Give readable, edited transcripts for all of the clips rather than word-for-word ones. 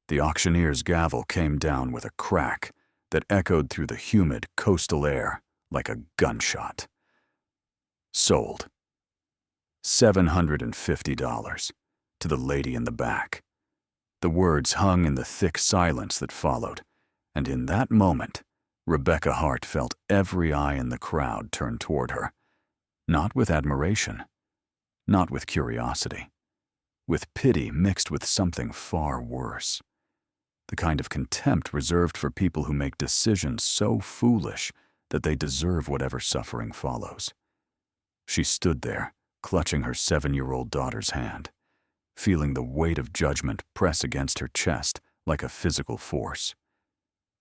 The auctioneer's gavel came down with a crack that echoed through the humid coastal air like a gunshot. Sold. $750 to the lady in the back. The words hung in the thick silence that followed, and in that moment, Rebecca Hart felt every eye in the crowd turn toward her, not with admiration, not with curiosity, with pity mixed with something far worse. The kind of contempt reserved for people who make decisions so foolish that they deserve whatever suffering follows. She stood there, clutching her 7-year-old daughter's hand, feeling the weight of judgment press against her chest like a physical force.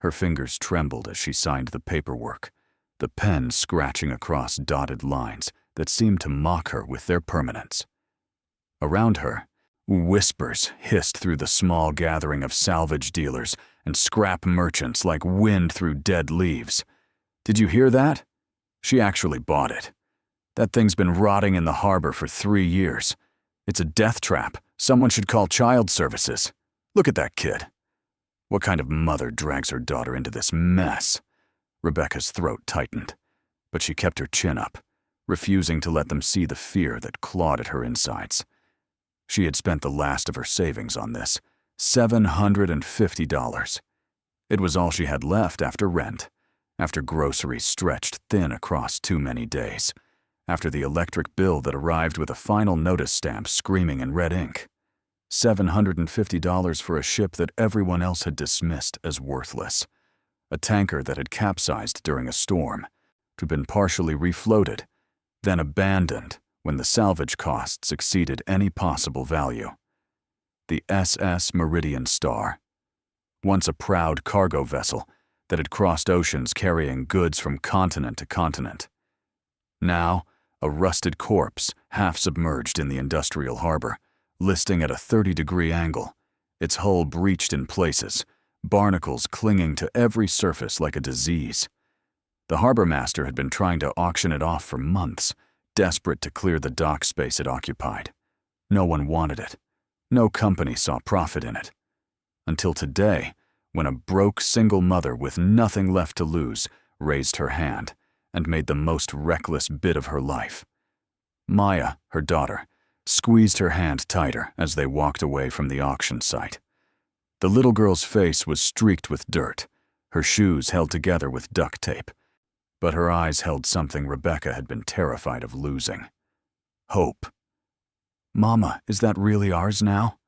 Her fingers trembled as she signed the paperwork, the pen scratching across dotted lines that seemed to mock her with their permanence. Around her, whispers hissed through the small gathering of salvage dealers and scrap merchants like wind through dead leaves. Did you hear that? She actually bought it. That thing's been rotting in the harbor for 3 years. It's a death trap. Someone should call child services. Look at that kid. What kind of mother drags her daughter into this mess? Rebecca's throat tightened, but she kept her chin up, refusing to let them see the fear that clawed at her insides. She had spent the last of her savings on this, $750. It was all she had left after rent, after groceries stretched thin across too many days, after the electric bill that arrived with a final notice stamp screaming in red ink. $750 for a ship that everyone else had dismissed as worthless. A tanker that had capsized during a storm, had been partially refloated, then abandoned when the salvage costs exceeded any possible value. The SS Meridian Star, once a proud cargo vessel that had crossed oceans carrying goods from continent to continent. Now, a rusted corpse half submerged in the industrial harbor, listing at a 30-degree angle, its hull breached in places, barnacles clinging to every surface like a disease. The harbor master had been trying to auction it off for months, desperate to clear the dock space it occupied. No one wanted it. No company saw profit in it. Until today, when a broke single mother with nothing left to lose raised her hand and made the most reckless bid of her life. Maya, her daughter, squeezed her hand tighter as they walked away from the auction site. The little girl's face was streaked with dirt, her shoes held together with duct tape, but her eyes held something Rebecca had been terrified of losing. Hope. "Mama, is that really ours now?"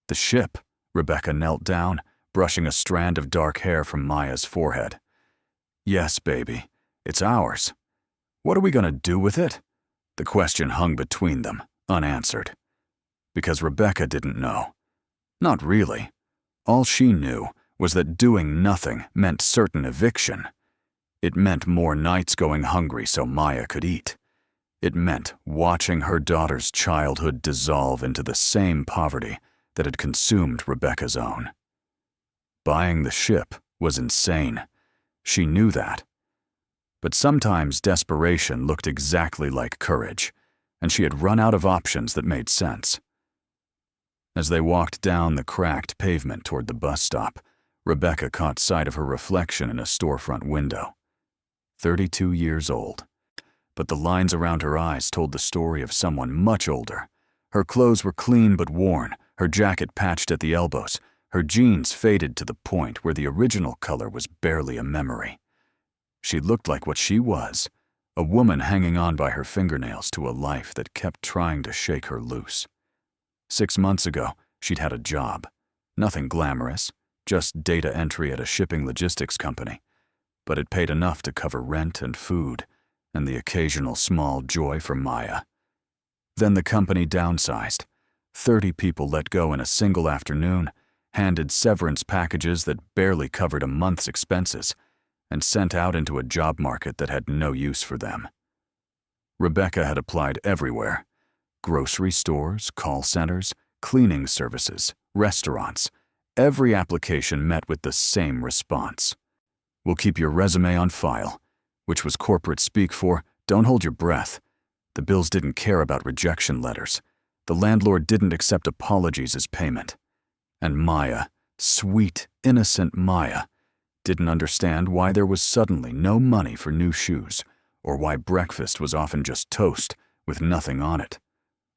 "The ship." Rebecca knelt down, brushing a strand of dark hair from Maya's forehead. "Yes, baby, it's ours. What are we going to do with it?" The question hung between them, unanswered. Because Rebecca didn't know. Not really. All she knew was that doing nothing meant certain eviction. It meant more nights going hungry so Maya could eat. It meant watching her daughter's childhood dissolve into the same poverty that had consumed Rebecca's own. Buying the ship was insane. She knew that. But sometimes desperation looked exactly like courage, and she had run out of options that made sense. As they walked down the cracked pavement toward the bus stop, Rebecca caught sight of her reflection in a storefront window. 32 years old. But the lines around her eyes told the story of someone much older. Her clothes were clean but worn, her jacket patched at the elbows, her jeans faded to the point where the original color was barely a memory. She looked like what she was, a woman hanging on by her fingernails to a life that kept trying to shake her loose. 6 months ago, she'd had a job. Nothing glamorous, just data entry at a shipping logistics company. But it paid enough to cover rent and food, and the occasional small joy for Maya. Then the company downsized. 30 people let go in a single afternoon, handed severance packages that barely covered a month's expenses, and sent out into a job market that had no use for them. Rebecca had applied everywhere. Grocery stores, call centers, cleaning services, restaurants. Every application met with the same response. "We'll keep your resume on file," which was corporate speak for, "Don't hold your breath." The bills didn't care about rejection letters. The landlord didn't accept apologies as payment. And Maya, Sweet, innocent Maya didn't understand why there was suddenly no money for new shoes, or why breakfast was often just toast with nothing on it,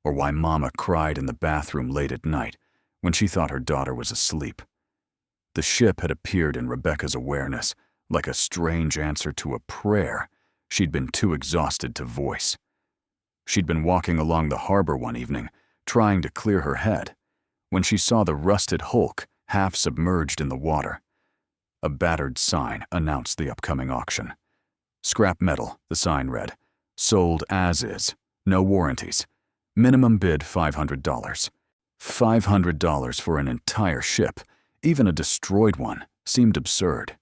or why Mama cried in the bathroom late at night when she thought her daughter was asleep. The ship had appeared in Rebecca's awareness like a strange answer to a prayer she'd been too exhausted to voice. She'd been walking along the harbor one evening, trying to clear her head, when she saw the rusted hulk half submerged in the water. A battered sign announced the upcoming auction. Scrap metal, the sign read. Sold as is. No warranties. Minimum bid $500. $500 for an entire ship, even a destroyed one, seemed absurd.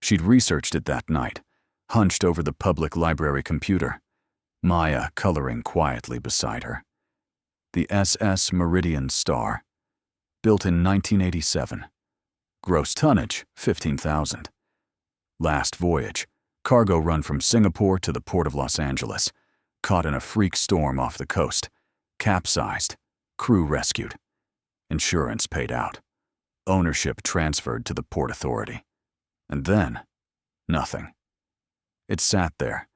She'd researched it that night, hunched over the public library computer, Maya coloring quietly beside her. The SS Meridian Star, built in 1987. Gross tonnage, 15,000. Last voyage, cargo run from Singapore to the port of Los Angeles, caught in a freak storm off the coast, capsized, crew rescued, insurance paid out, ownership transferred to the port authority. And then, nothing. It sat there,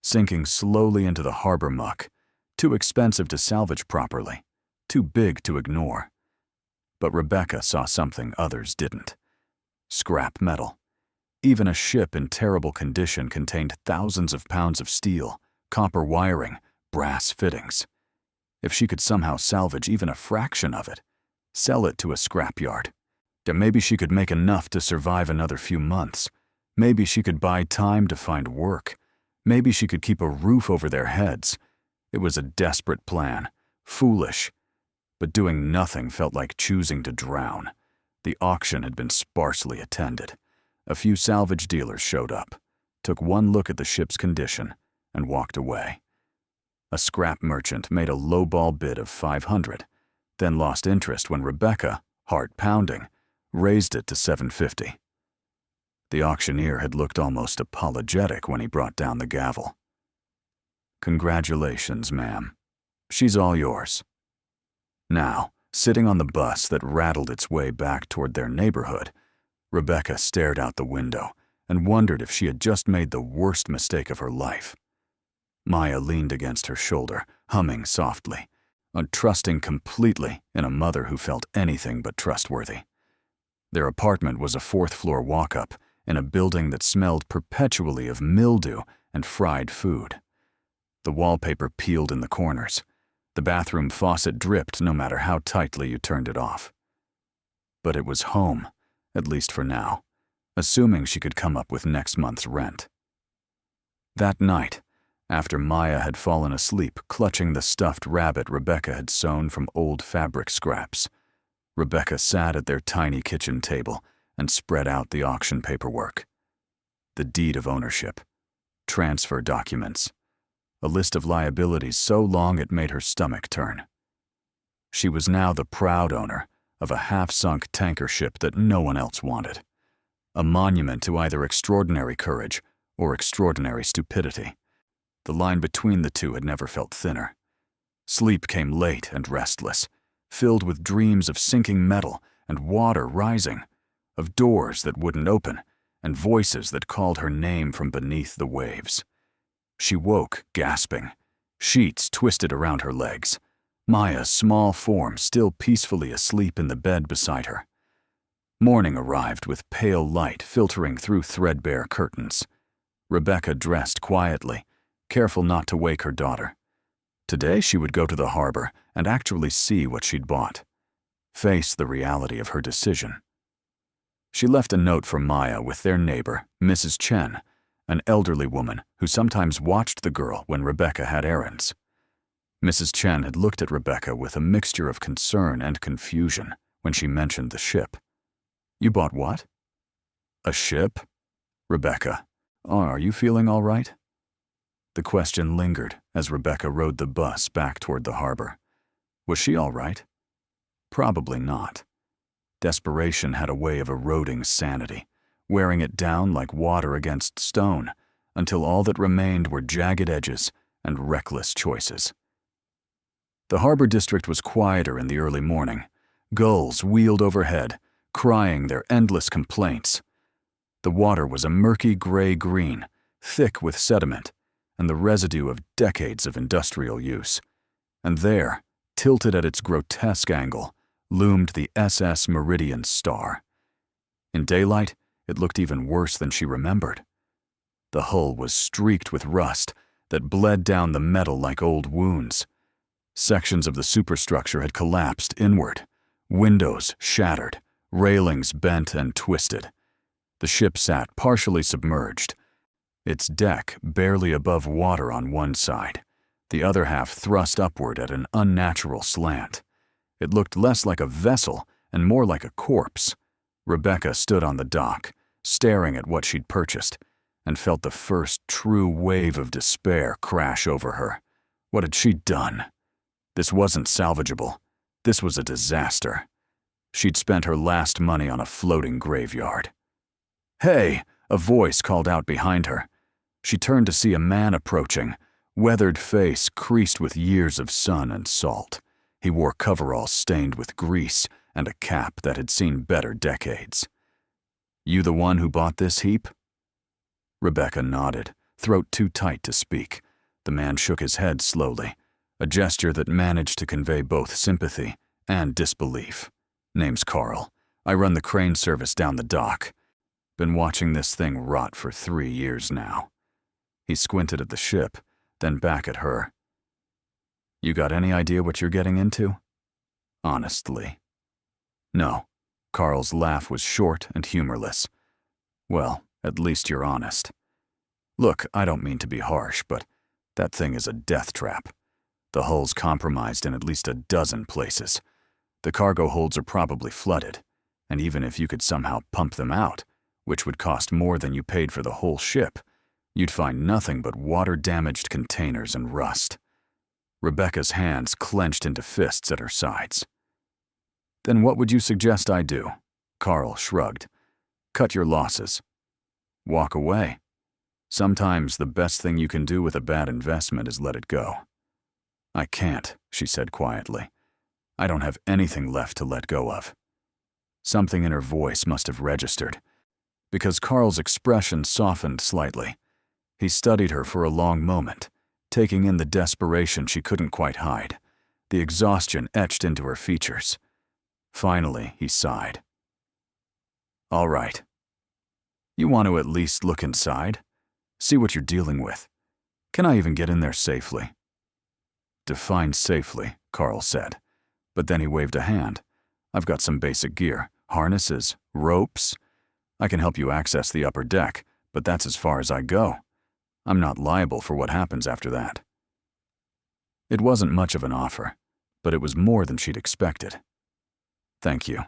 sinking slowly into the harbor muck, too expensive to salvage properly, too big to ignore. But Rebecca saw something others didn't. Scrap metal. Even a ship in terrible condition contained thousands of pounds of steel, copper wiring, brass fittings. If she could somehow salvage even a fraction of it, sell it to a scrapyard, then maybe she could make enough to survive another few months. Maybe she could buy time to find work. Maybe she could keep a roof over their heads. It was a desperate plan, foolish. But doing nothing felt like choosing to drown. The auction had been sparsely attended. A few salvage dealers showed up, took one look at the ship's condition, and walked away. A scrap merchant made a lowball bid of $500, then lost interest when Rebecca, heart pounding, raised it to $750. The auctioneer had looked almost apologetic when he brought down the gavel. "Congratulations, ma'am. She's all yours." Now, sitting on the bus that rattled its way back toward their neighborhood, Rebecca stared out the window and wondered if she had just made the worst mistake of her life. Maya leaned against her shoulder, humming softly, trusting completely in a mother who felt anything but trustworthy. Their apartment was a fourth-floor walk-up in a building that smelled perpetually of mildew and fried food. The wallpaper peeled in the corners. The bathroom faucet dripped no matter how tightly you turned it off. But it was home, at least for now, assuming she could come up with next month's rent. That night, after Maya had fallen asleep clutching the stuffed rabbit Rebecca had sewn from old fabric scraps, Rebecca sat at their tiny kitchen table and spread out the auction paperwork. The deed of ownership, transfer documents, a list of liabilities so long it made her stomach turn. She was now the proud owner of a half-sunk tanker ship that no one else wanted, a monument to either extraordinary courage or extraordinary stupidity. The line between the two had never felt thinner. Sleep came late and restless, filled with dreams of sinking metal and water rising, of doors that wouldn't open and voices that called her name from beneath the waves. She woke, gasping, sheets twisted around her legs, Maya's small form still peacefully asleep in the bed beside her. Morning arrived with pale light filtering through threadbare curtains. Rebecca dressed quietly, careful not to wake her daughter. Today she would go to the harbor and actually see what she'd bought, face the reality of her decision. She left a note for Maya with their neighbor, Mrs. Chen, an elderly woman who sometimes watched the girl when Rebecca had errands. Mrs. Chen had looked at Rebecca with a mixture of concern and confusion when she mentioned the ship. "You bought what?" "A ship?" "Rebecca, are you feeling all right?" The question lingered as Rebecca rode the bus back toward the harbor. Was she all right? Probably not. Desperation had a way of eroding sanity, wearing it down like water against stone, until all that remained were jagged edges and reckless choices. The harbor district was quieter in the early morning. Gulls wheeled overhead, crying their endless complaints. The water was a murky gray-green, thick with sediment and the residue of decades of industrial use. And there, tilted at its grotesque angle, loomed the SS Meridian star. In daylight, it looked even worse than she remembered. The hull was streaked with rust that bled down the metal like old wounds. Sections of the superstructure had collapsed inward, windows shattered, railings bent and twisted. The ship sat partially submerged, its deck barely above water on one side, the other half thrust upward at an unnatural slant. It looked less like a vessel and more like a corpse. Rebecca stood on the dock, staring at what she'd purchased, and felt the first true wave of despair crash over her. What had she done? This wasn't salvageable. This was a disaster. She'd spent her last money on a floating graveyard. "Hey!" a voice called out behind her. She turned to see a man approaching, weathered face creased with years of sun and salt. He wore coveralls stained with grease and a cap that had seen better decades. "You the one who bought this heap?" Rebecca nodded, throat too tight to speak. The man shook his head slowly, a gesture that managed to convey both sympathy and disbelief. "Name's Carl. I run the crane service down the dock. Been watching this thing rot for 3 years now." He squinted at the ship, then back at her. "You got any idea what you're getting into?" "Honestly." "No." Carl's laugh was short and humorless. "Well, at least you're honest. Look, I don't mean to be harsh, but that thing is a death trap. The hull's compromised in at least a dozen places. The cargo holds are probably flooded, and even if you could somehow pump them out, which would cost more than you paid for the whole ship, you'd find nothing but water-damaged containers and rust." Rebecca's hands clenched into fists at her sides. "Then what would you suggest I do?" Carl shrugged. "Cut your losses. Walk away. Sometimes the best thing you can do with a bad investment is let it go." "I can't," she said quietly. "I don't have anything left to let go of." Something in her voice must have registered, because Carl's expression softened slightly. He studied her for a long moment, taking in the desperation she couldn't quite hide, the exhaustion etched into her features. Finally, he sighed. "All right. You want to at least look inside? See what you're dealing with. Can I even get in there safely?" "Define safely," Carl said. But then he waved a hand. "I've got some basic gear, harnesses, ropes. I can help you access the upper deck, but that's as far as I go. I'm not liable for what happens after that." It wasn't much of an offer, but it was more than she'd expected. "Thank you."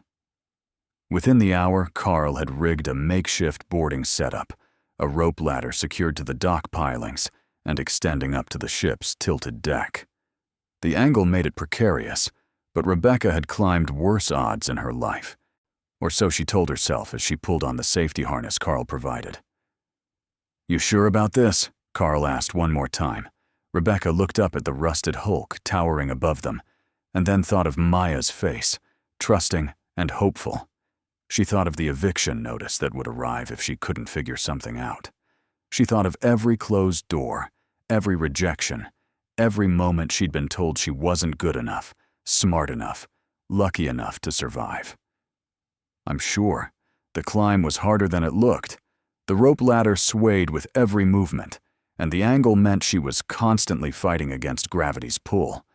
Within the hour, Carl had rigged a makeshift boarding setup, a rope ladder secured to the dock pilings and extending up to the ship's tilted deck. The angle made it precarious, but Rebecca had climbed worse odds in her life, or so she told herself as she pulled on the safety harness Carl provided. "You sure about this?" Carl asked one more time. Rebecca looked up at the rusted hulk towering above them, and then thought of Maya's face, trusting and hopeful. She thought of the eviction notice that would arrive if she couldn't figure something out. She thought of every closed door, every rejection, every moment she'd been told she wasn't good enough, smart enough, lucky enough to survive. I'm sure the climb was harder than it looked. The rope ladder swayed with every movement, and the angle meant she was constantly fighting against gravity's pull.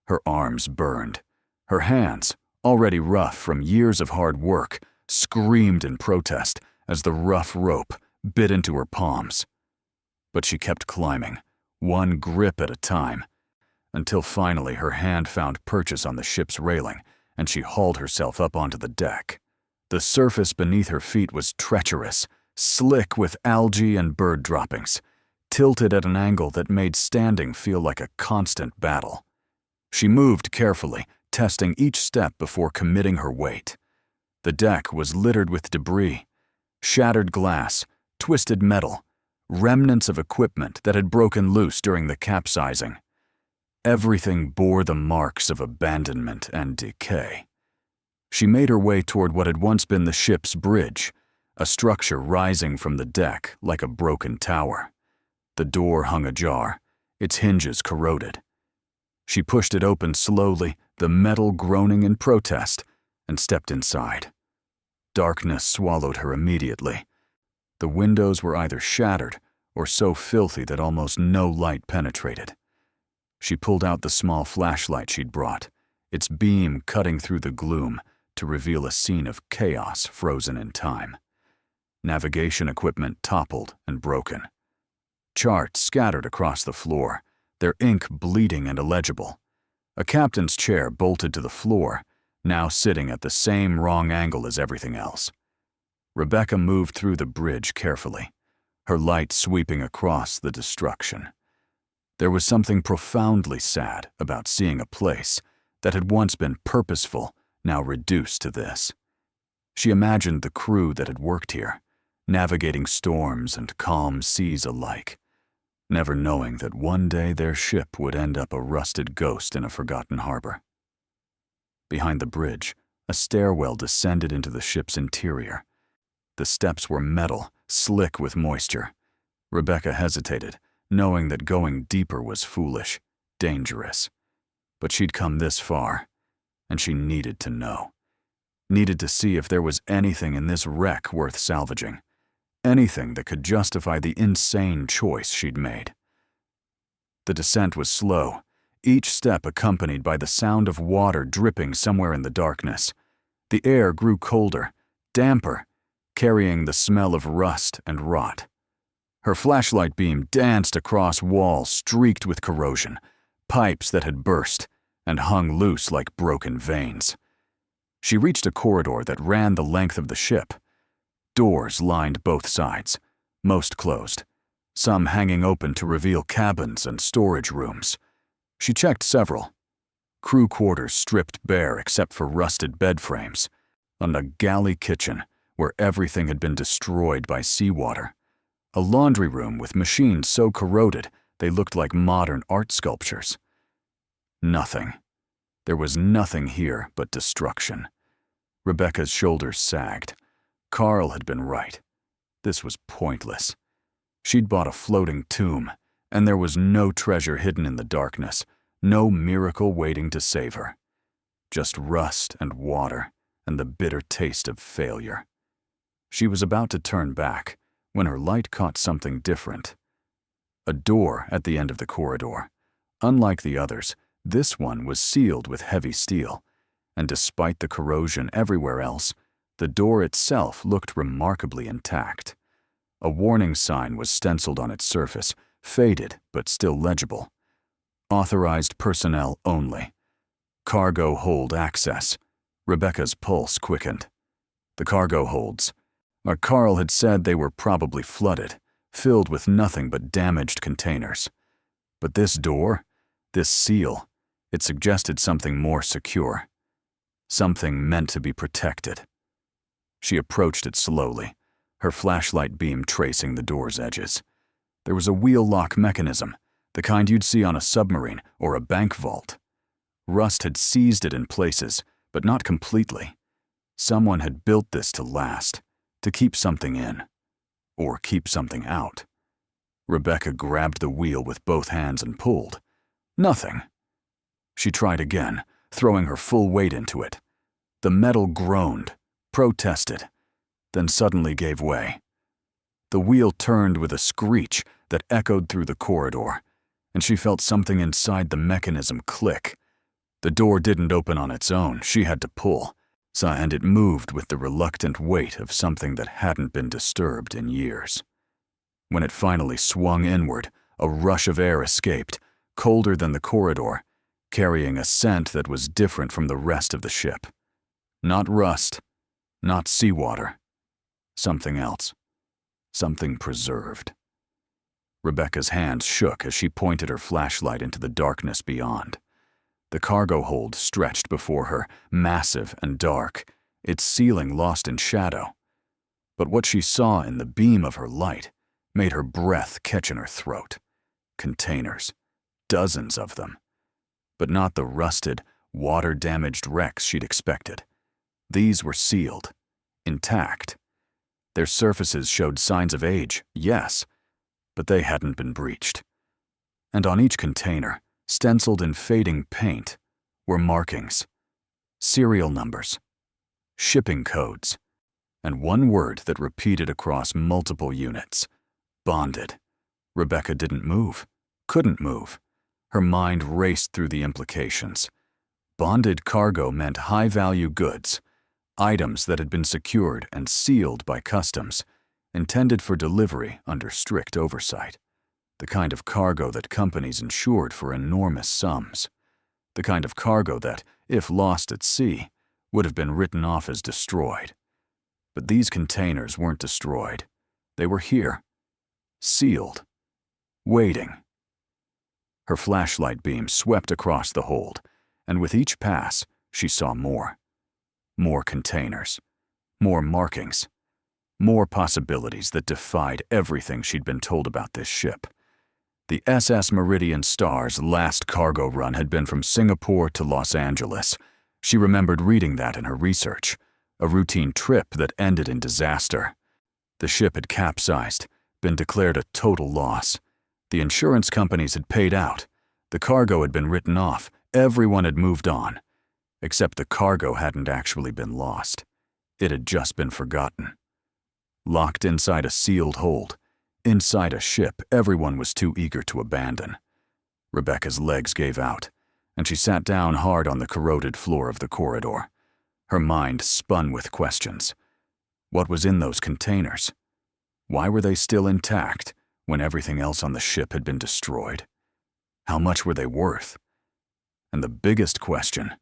Her arms burned. Her hands, already rough from years of hard work, screamed in protest as the rough rope bit into her palms. But she kept climbing, one grip at a time, until finally her hand found purchase on the ship's railing and she hauled herself up onto the deck. The surface beneath her feet was treacherous, slick with algae and bird droppings, tilted at an angle that made standing feel like a constant battle. She moved carefully, testing each step before committing her weight. The deck was littered with debris, shattered glass, twisted metal, remnants of equipment that had broken loose during the capsizing. Everything bore the marks of abandonment and decay. She made her way toward what had once been the ship's bridge, a structure rising from the deck like a broken tower. The door hung ajar, its hinges corroded. She pushed it open slowly, the metal groaning in protest, and stepped inside. Darkness swallowed her immediately. The windows were either shattered or so filthy that almost no light penetrated. She pulled out the small flashlight she'd brought, its beam cutting through the gloom to reveal a scene of chaos frozen in time. Navigation equipment toppled and broken. Charts scattered across the floor, their ink bleeding and illegible. A captain's chair bolted to the floor, now sitting at the same wrong angle as everything else. Rebecca moved through the bridge carefully, her light sweeping across the destruction. There was something profoundly sad about seeing a place that had once been purposeful, now reduced to this. She imagined the crew that had worked here, navigating storms and calm seas alike, never knowing that one day their ship would end up a rusted ghost in a forgotten harbor. Behind the bridge, a stairwell descended into the ship's interior. The steps were metal, slick with moisture. Rebecca hesitated, knowing that going deeper was foolish, dangerous. But she'd come this far, and she needed to know. Needed to see if there was anything in this wreck worth salvaging. Anything that could justify the insane choice she'd made. The descent was slow, each step accompanied by the sound of water dripping somewhere in the darkness. The air grew colder, damper, carrying the smell of rust and rot. Her flashlight beam danced across walls streaked with corrosion, pipes that had burst and hung loose like broken veins. She reached a corridor that ran the length of the ship. Doors lined both sides, most closed, some hanging open to reveal cabins and storage rooms. She checked several. Crew quarters stripped bare except for rusted bed frames, and a galley kitchen where everything had been destroyed by seawater. A laundry room with machines so corroded they looked like modern art sculptures. Nothing. There was nothing here but destruction. Rebecca's shoulders sagged. Carl had been right. This was pointless. She'd bought a floating tomb, and there was no treasure hidden in the darkness, no miracle waiting to save her. Just rust and water and the bitter taste of failure. She was about to turn back when her light caught something different. A door at the end of the corridor. Unlike the others, this one was sealed with heavy steel, and despite the corrosion everywhere else, the door itself looked remarkably intact. A warning sign was stenciled on its surface, faded but still legible. Authorized personnel only. Cargo hold access. Rebecca's pulse quickened. The cargo holds. Carl had said they were probably flooded, filled with nothing but damaged containers. But this door, this seal, it suggested something more secure. Something meant to be protected. She approached it slowly, her flashlight beam tracing the door's edges. There was a wheel lock mechanism, the kind you'd see on a submarine or a bank vault. Rust had seized it in places, but not completely. Someone had built this to last, to keep something in, or keep something out. Rebecca grabbed the wheel with both hands and pulled. Nothing. She tried again, throwing her full weight into it. The metal groaned, protested, then suddenly gave way. The wheel turned with a screech that echoed through the corridor, and she felt something inside the mechanism click. The door didn't open on its own, she had to pull, and it moved with the reluctant weight of something that hadn't been disturbed in years. When it finally swung inward, a rush of air escaped, colder than the corridor, carrying a scent that was different from the rest of the ship. Not rust, not seawater. Something else. Something preserved. Rebecca's hands shook as she pointed her flashlight into the darkness beyond. The cargo hold stretched before her, massive and dark, its ceiling lost in shadow. But what she saw in the beam of her light made her breath catch in her throat. Containers. Dozens of them. But not the rusted, water-damaged wrecks she'd expected. These were sealed, intact. Their surfaces showed signs of age, yes, but they hadn't been breached. And on each container, stenciled in fading paint, were markings, serial numbers, shipping codes, and one word that repeated across multiple units: bonded. Rebecca didn't move, couldn't move. Her mind raced through the implications. Bonded cargo meant high-value goods, items that had been secured and sealed by customs, intended for delivery under strict oversight. The kind of cargo that companies insured for enormous sums. The kind of cargo that, if lost at sea, would have been written off as destroyed. But these containers weren't destroyed. They were here, sealed, waiting. Her flashlight beam swept across the hold, and with each pass, she saw more. More containers, more markings, more possibilities that defied everything she'd been told about this ship. The SS Meridian Star's last cargo run had been from Singapore to Los Angeles. She remembered reading that in her research, a routine trip that ended in disaster. The ship had capsized, been declared a total loss. The insurance companies had paid out. The cargo had been written off. Everyone had moved on. Except the cargo hadn't actually been lost. It had just been forgotten. Locked inside a sealed hold, inside a ship everyone was too eager to abandon. Rebecca's legs gave out, and she sat down hard on the corroded floor of the corridor. Her mind spun with questions. What was in those containers? Why were they still intact when everything else on the ship had been destroyed? How much were they worth? And the biggest question,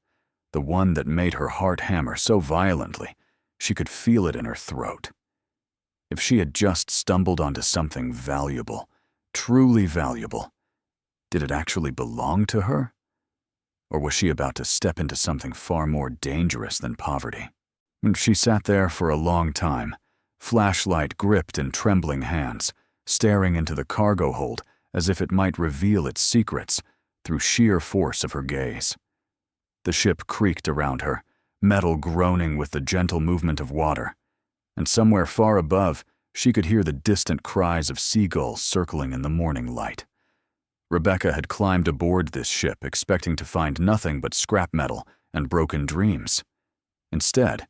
the one that made her heart hammer so violently, she could feel it in her throat. If she had just stumbled onto something valuable, truly valuable, did it actually belong to her? Or was she about to step into something far more dangerous than poverty? And she sat there for a long time, flashlight gripped in trembling hands, staring into the cargo hold as if it might reveal its secrets through sheer force of her gaze. The ship creaked around her, metal groaning with the gentle movement of water, and somewhere far above, she could hear the distant cries of seagulls circling in the morning light. Rebecca had climbed aboard this ship expecting to find nothing but scrap metal and broken dreams. Instead,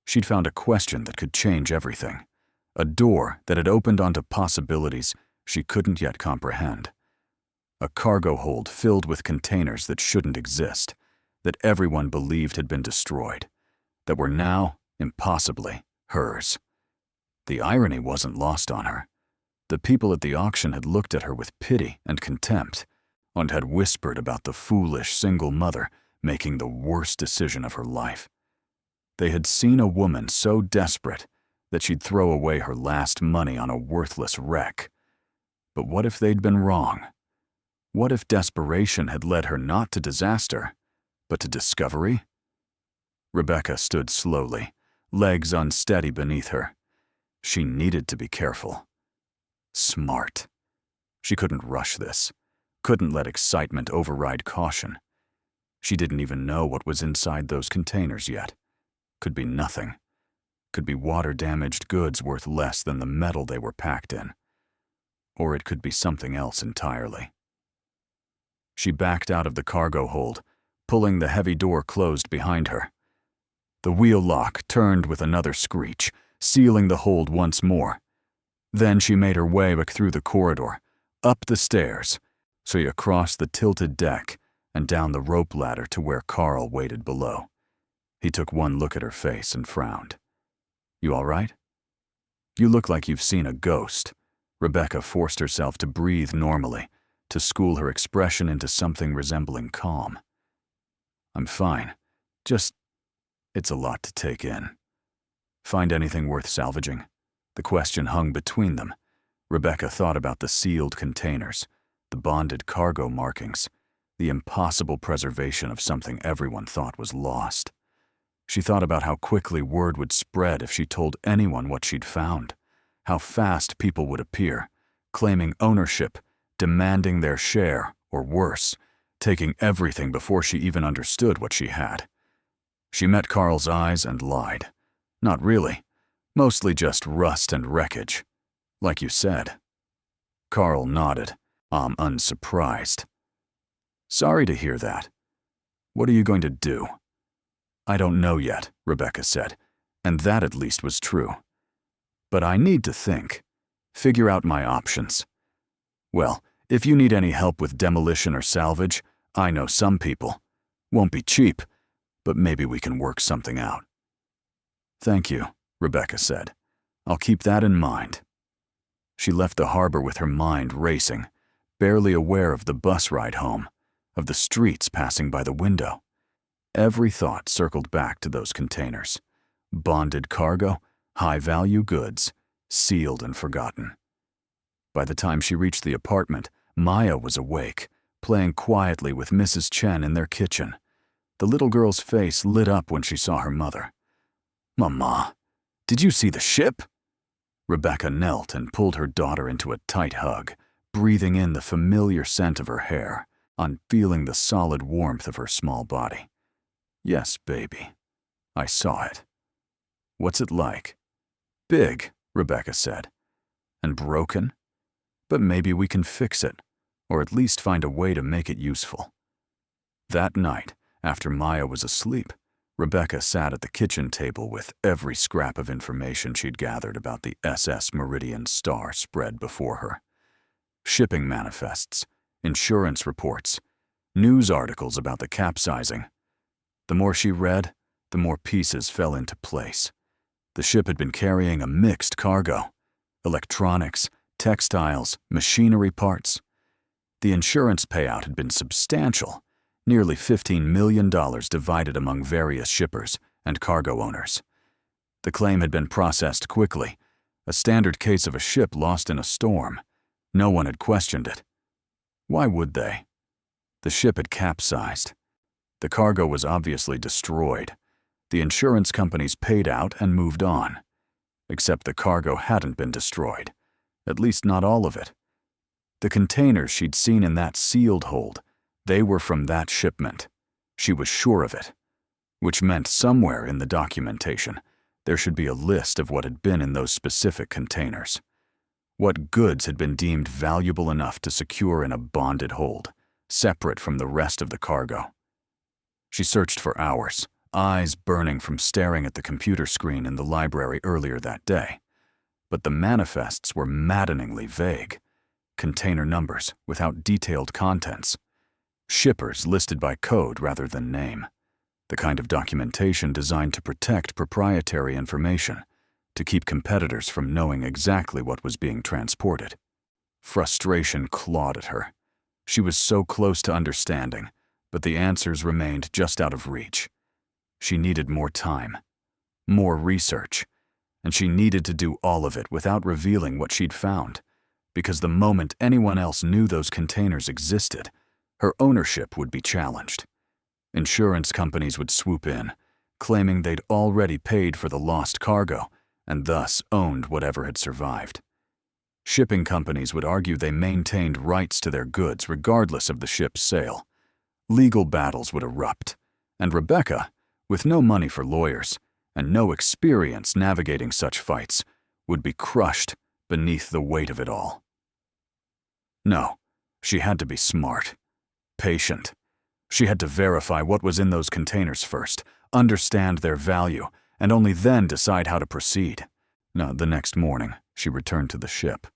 she'd found a question that could change everything, a door that had opened onto possibilities she couldn't yet comprehend. A cargo hold filled with containers that shouldn't exist, that everyone believed had been destroyed, that were now, impossibly, hers. The irony wasn't lost on her. The people at the auction had looked at her with pity and contempt, and had whispered about the foolish single mother making the worst decision of her life. They had seen a woman so desperate that she'd throw away her last money on a worthless wreck. But what if they'd been wrong? What if desperation had led her not to disaster, but to discovery? Rebecca stood slowly, legs unsteady beneath her. She needed to be careful. Smart. She couldn't rush this, couldn't let excitement override caution. She didn't even know what was inside those containers yet. Could be nothing. Could be water-damaged goods worth less than the metal they were packed in. Or it could be something else entirely. She backed out of the cargo hold, pulling the heavy door closed behind her. The wheel lock turned with another screech, sealing the hold once more. Then she made her way back through the corridor, up the stairs, across the tilted deck, and down the rope ladder to where Carl waited below. He took one look at her face and frowned. "You all right?" "You look like you've seen a ghost." Rebecca forced herself to breathe normally, to school her expression into something resembling calm. "I'm fine. It's a lot to take in." "Find anything worth salvaging?" The question hung between them. Rebecca thought about the sealed containers, the bonded cargo markings, the impossible preservation of something everyone thought was lost. She thought about how quickly word would spread if she told anyone what she'd found, how fast people would appear, claiming ownership, demanding their share, or worse, taking everything before she even understood what she had. She met Carl's eyes and lied. Not really. Mostly just rust and wreckage. Like you said. Carl nodded, unsurprised. Sorry to hear that. What are you going to do? I don't know yet, Rebecca said, and that at least was true. But I need to think. Figure out my options. Well, if you need any help with demolition or salvage, I know some people. Won't be cheap, but maybe we can work something out. Thank you, Rebecca said. I'll keep that in mind. She left the harbor with her mind racing, barely aware of the bus ride home, of the streets passing by the window. Every thought circled back to those containers. Bonded cargo, high-value goods, sealed and forgotten. By the time she reached the apartment, Maya was awake, playing quietly with Mrs. Chen in their kitchen. The little girl's face lit up when she saw her mother. Mama, did you see the ship? Rebecca knelt and pulled her daughter into a tight hug, breathing in the familiar scent of her hair, on feeling the solid warmth of her small body. Yes, baby. I saw it. What's it like? Big, Rebecca said. And broken? But maybe we can fix it, or at least find a way to make it useful. That night, after Maya was asleep, Rebecca sat at the kitchen table with every scrap of information she'd gathered about the SS Meridian Star spread before her. Shipping manifests, insurance reports, news articles about the capsizing. The more she read, the more pieces fell into place. The ship had been carrying a mixed cargo: electronics, textiles, machinery parts. The insurance payout had been substantial, nearly $15 million divided among various shippers and cargo owners. The claim had been processed quickly, a standard case of a ship lost in a storm. No one had questioned it. Why would they? The ship had capsized. The cargo was obviously destroyed. The insurance companies paid out and moved on. Except the cargo hadn't been destroyed. At least not all of it. The containers she'd seen in that sealed hold, they were from that shipment. She was sure of it. Which meant somewhere in the documentation, there should be a list of what had been in those specific containers. What goods had been deemed valuable enough to secure in a bonded hold, separate from the rest of the cargo. She searched for hours, eyes burning from staring at the computer screen in the library earlier that day. But the manifests were maddeningly vague. Container numbers without detailed contents. Shippers listed by code rather than name. The kind of documentation designed to protect proprietary information, to keep competitors from knowing exactly what was being transported. Frustration clawed at her. She was so close to understanding, but the answers remained just out of reach. She needed more time, more research, and she needed to do all of it without revealing what she'd found, because the moment anyone else knew those containers existed, her ownership would be challenged. Insurance companies would swoop in, claiming they'd already paid for the lost cargo and thus owned whatever had survived. Shipping companies would argue they maintained rights to their goods regardless of the ship's sale. Legal battles would erupt, and Rebecca, with no money for lawyers and no experience navigating such fights, would be crushed beneath the weight of it all. No, she had to be smart, patient. She had to verify what was in those containers first, understand their value, and only then decide how to proceed. Now, the next morning, she returned to the ship.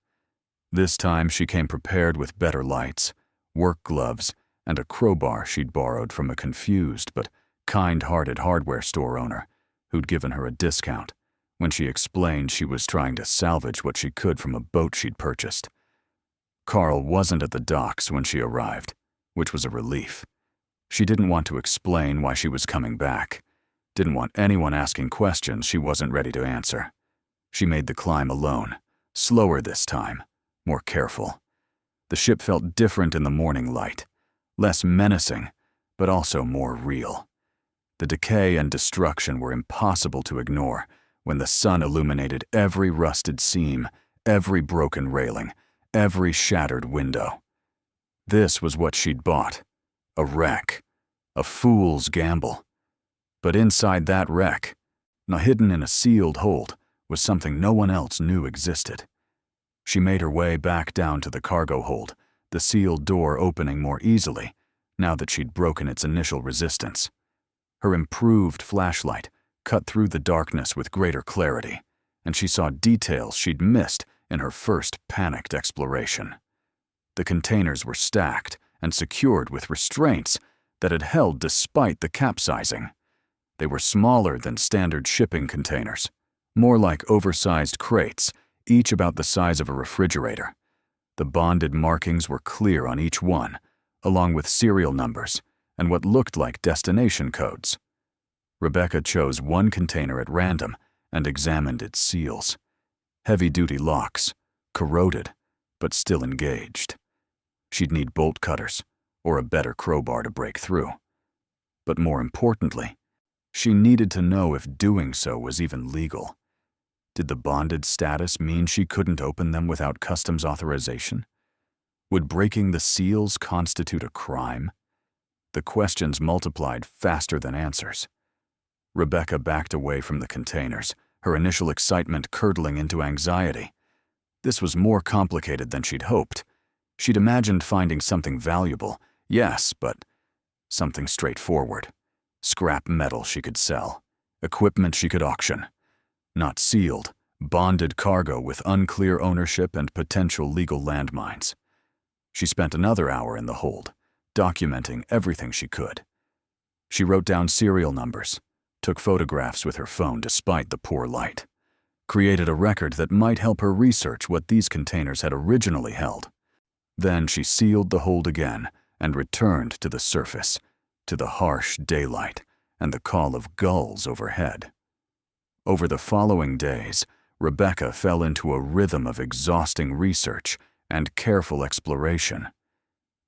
This time she came prepared with better lights, work gloves, and a crowbar she'd borrowed from a confused but kind-hearted hardware store owner who'd given her a discount when she explained she was trying to salvage what she could from a boat she'd purchased. Carl wasn't at the docks when she arrived, which was a relief. She didn't want to explain why she was coming back, didn't want anyone asking questions she wasn't ready to answer. She made the climb alone, slower this time, more careful. The ship felt different in the morning light, less menacing, but also more real. The decay and destruction were impossible to ignore when the sun illuminated every rusted seam, every broken railing, every shattered window. This was what she'd bought, a wreck, a fool's gamble. But inside that wreck, now hidden in a sealed hold, was something no one else knew existed. She made her way back down to the cargo hold, the sealed door opening more easily now that she'd broken its initial resistance. Her improved flashlight cut through the darkness with greater clarity, and she saw details she'd missed in her first panicked exploration. The containers were stacked and secured with restraints that had held despite the capsizing. They were smaller than standard shipping containers, more like oversized crates, each about the size of a refrigerator. The bonded markings were clear on each one, along with serial numbers and what looked like destination codes. Rebecca chose one container at random and examined its seals. Heavy-duty locks, corroded, but still engaged. She'd need bolt cutters or a better crowbar to break through. But more importantly, she needed to know if doing so was even legal. Did the bonded status mean she couldn't open them without customs authorization? Would breaking the seals constitute a crime? The questions multiplied faster than answers. Rebecca backed away from the containers, her initial excitement curdling into anxiety. This was more complicated than she'd hoped. She'd imagined finding something valuable, yes, but something straightforward. Scrap metal she could sell, equipment she could auction. Not sealed, bonded cargo with unclear ownership and potential legal landmines. She spent another hour in the hold, documenting everything she could. She wrote down serial numbers, took photographs with her phone despite the poor light, created a record that might help her research what these containers had originally held. Then she sealed the hold again and returned to the surface, to the harsh daylight and the call of gulls overhead. Over the following days, Rebecca fell into a rhythm of exhausting research and careful exploration.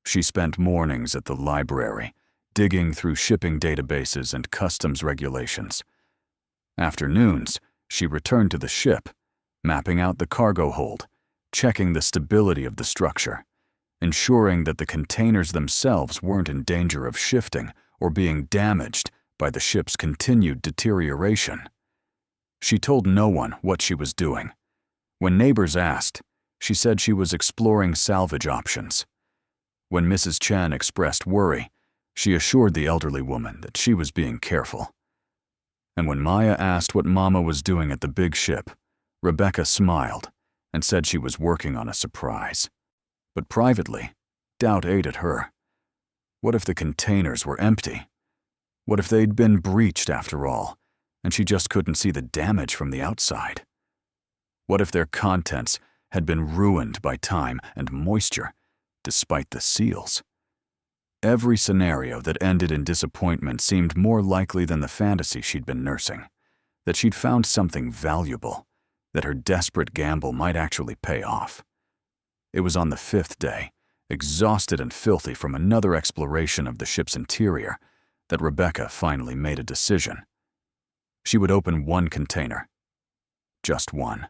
She spent mornings at the library, digging through shipping databases and customs regulations. Afternoons, she returned to the ship, mapping out the cargo hold, checking the stability of the structure, ensuring that the containers themselves weren't in danger of shifting or being damaged by the ship's continued deterioration. She told no one what she was doing. When neighbors asked, she said she was exploring salvage options. When Mrs. Chen expressed worry, she assured the elderly woman that she was being careful. And when Maya asked what Mama was doing at the big ship, Rebecca smiled and said she was working on a surprise. But privately, doubt ate at her. What if the containers were empty? What if they'd been breached after all, and she just couldn't see the damage from the outside? What if their contents had been ruined by time and moisture, despite the seals? Every scenario that ended in disappointment seemed more likely than the fantasy she'd been nursing, that she'd found something valuable, that her desperate gamble might actually pay off. It was on the 5th day, exhausted and filthy from another exploration of the ship's interior, that Rebecca finally made a decision. She would open one container. Just one.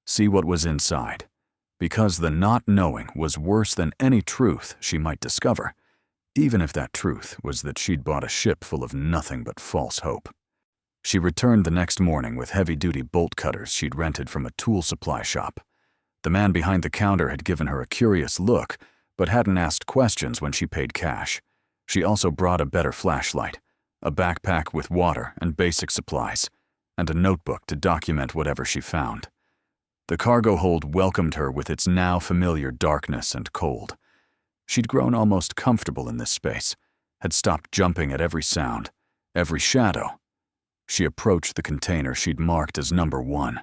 See what was inside, because the not knowing was worse than any truth she might discover, even if that truth was that she'd bought a ship full of nothing but false hope. She returned the next morning with heavy-duty bolt cutters she'd rented from a tool supply shop. The man behind the counter had given her a curious look, but hadn't asked questions when she paid cash. She also brought a better flashlight, a backpack with water and basic supplies, and a notebook to document whatever she found. The cargo hold welcomed her with its now familiar darkness and cold. She'd grown almost comfortable in this space, had stopped jumping at every sound, every shadow. She approached the container she'd marked as number 1,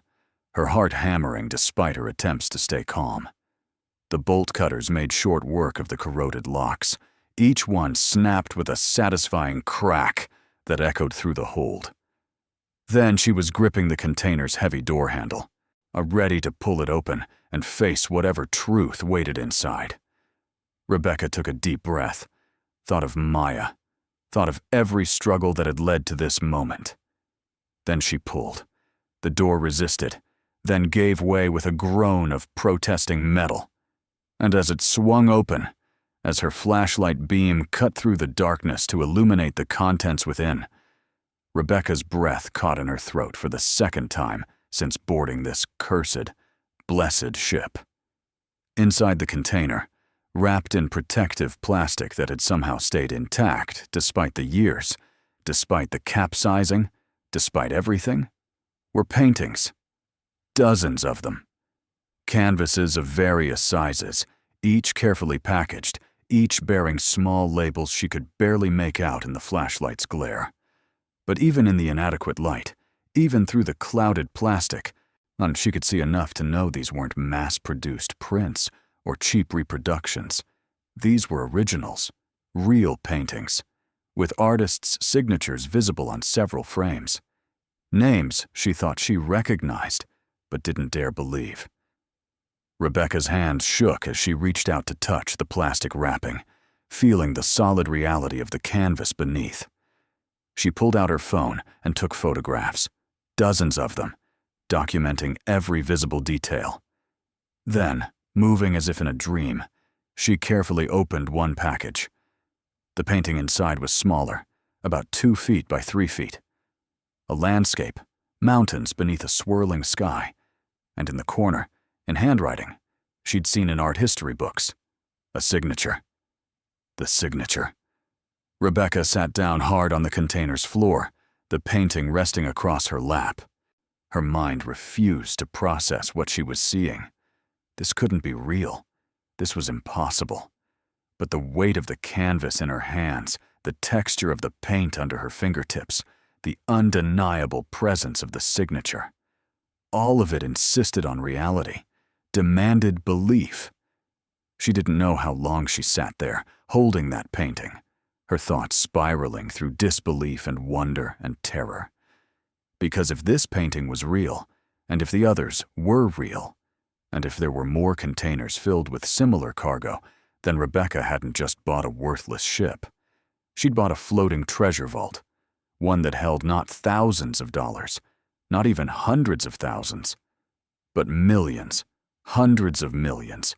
her heart hammering despite her attempts to stay calm. The bolt cutters made short work of the corroded locks. Each one snapped with a satisfying crack that echoed through the hold. Then she was gripping the container's heavy door handle, ready to pull it open and face whatever truth waited inside. Rebecca took a deep breath, thought of Maya, thought of every struggle that had led to this moment. Then she pulled. The door resisted, then gave way with a groan of protesting metal. And as it swung open, as her flashlight beam cut through the darkness to illuminate the contents within, Rebecca's breath caught in her throat for the second time since boarding this cursed, blessed ship. Inside the container, wrapped in protective plastic that had somehow stayed intact despite the years, despite the capsizing, despite everything, were paintings. Dozens of them. Canvases of various sizes, each carefully packaged, each bearing small labels she could barely make out in the flashlight's glare. But even in the inadequate light, even through the clouded plastic, she could see enough to know these weren't mass-produced prints or cheap reproductions. These were originals, real paintings, with artists' signatures visible on several frames. Names she thought she recognized, but didn't dare believe. Rebecca's hands shook as she reached out to touch the plastic wrapping, feeling the solid reality of the canvas beneath. She pulled out her phone and took photographs, dozens of them, documenting every visible detail. Then, moving as if in a dream, she carefully opened one package. The painting inside was smaller, about 2 feet by 3 feet. A landscape, mountains beneath a swirling sky, and in the corner, in handwriting, she'd seen in art history books, a signature. The signature. Rebecca sat down hard on the container's floor, the painting resting across her lap. Her mind refused to process what she was seeing. This couldn't be real. This was impossible. But the weight of the canvas in her hands, the texture of the paint under her fingertips, the undeniable presence of the signature, all of it insisted on reality, demanded belief. She didn't know how long she sat there, holding that painting, her thoughts spiraling through disbelief and wonder and terror. Because if this painting was real, and if the others were real, and if there were more containers filled with similar cargo, then Rebecca hadn't just bought a worthless ship. She'd bought a floating treasure vault, one that held not thousands of dollars, not even hundreds of thousands, but millions, hundreds of millions.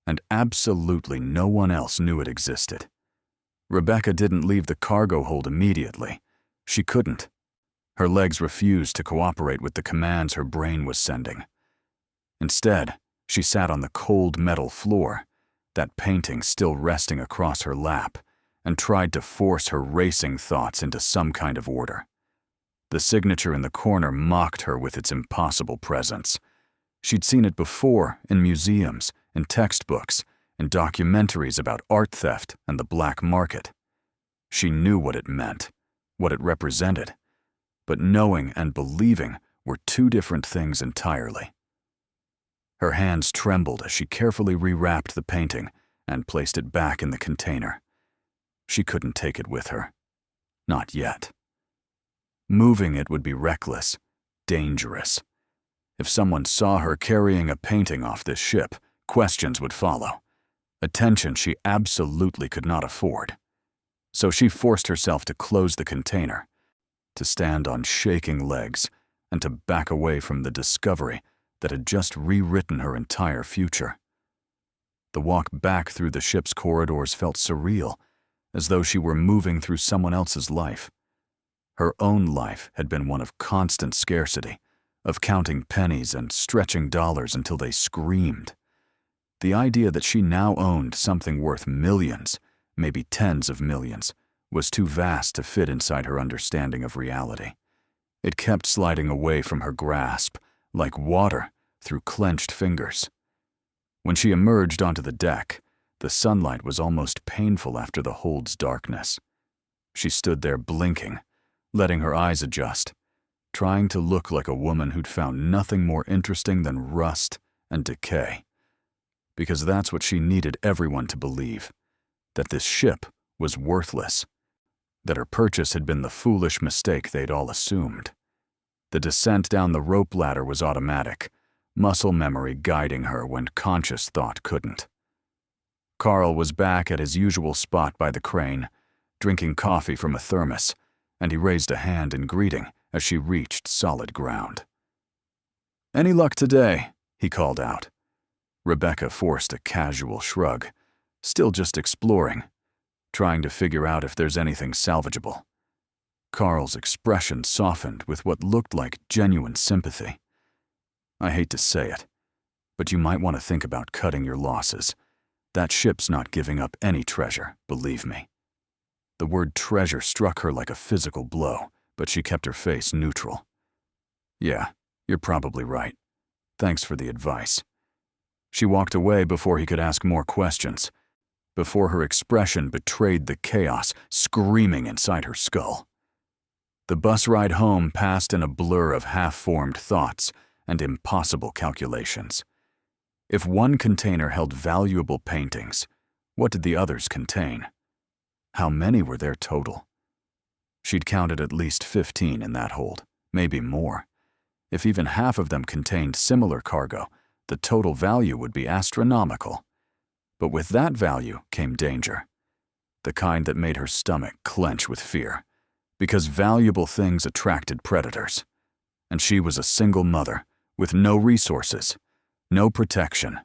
And absolutely no one else knew it existed. Rebecca didn't leave the cargo hold immediately. She couldn't. Her legs refused to cooperate with the commands her brain was sending. Instead, she sat on the cold metal floor, that painting still resting across her lap, and tried to force her racing thoughts into some kind of order. The signature in the corner mocked her with its impossible presence. She'd seen it before in museums, in textbooks, in documentaries about art theft and the black market. She knew what it meant, what it represented, but knowing and believing were two different things entirely. Her hands trembled as she carefully rewrapped the painting and placed it back in the container. She couldn't take it with her. Not yet. Moving it would be reckless, dangerous. If someone saw her carrying a painting off this ship, questions would follow. Attention she absolutely could not afford. So she forced herself to close the container, to stand on shaking legs, and to back away from the discovery that had just rewritten her entire future. The walk back through the ship's corridors felt surreal, as though she were moving through someone else's life. Her own life had been one of constant scarcity, of counting pennies and stretching dollars until they screamed. The idea that she now owned something worth millions, maybe tens of millions, was too vast to fit inside her understanding of reality. It kept sliding away from her grasp, like water through clenched fingers. When she emerged onto the deck, the sunlight was almost painful after the hold's darkness. She stood there blinking, letting her eyes adjust, trying to look like a woman who'd found nothing more interesting than rust and decay. Because that's what she needed everyone to believe, that this ship was worthless, that her purchase had been the foolish mistake they'd all assumed. The descent down the rope ladder was automatic, muscle memory guiding her when conscious thought couldn't. Carl was back at his usual spot by the crane, drinking coffee from a thermos, and he raised a hand in greeting as she reached solid ground. "Any luck today?" he called out. Rebecca forced a casual shrug, still just exploring, trying to figure out if there's anything salvageable. Carl's expression softened with what looked like genuine sympathy. "I hate to say it, but you might want to think about cutting your losses. That ship's not giving up any treasure, believe me." The word treasure struck her like a physical blow, but she kept her face neutral. "Yeah, you're probably right. Thanks for the advice." She walked away before he could ask more questions, before her expression betrayed the chaos screaming inside her skull. The bus ride home passed in a blur of half-formed thoughts and impossible calculations. If one container held valuable paintings, what did the others contain? How many were there total? She'd counted at least 15 in that hold, maybe more. If even half of them contained similar cargo, the total value would be astronomical. But with that value came danger, the kind that made her stomach clench with fear, because valuable things attracted predators. And she was a single mother, with no resources, no protection,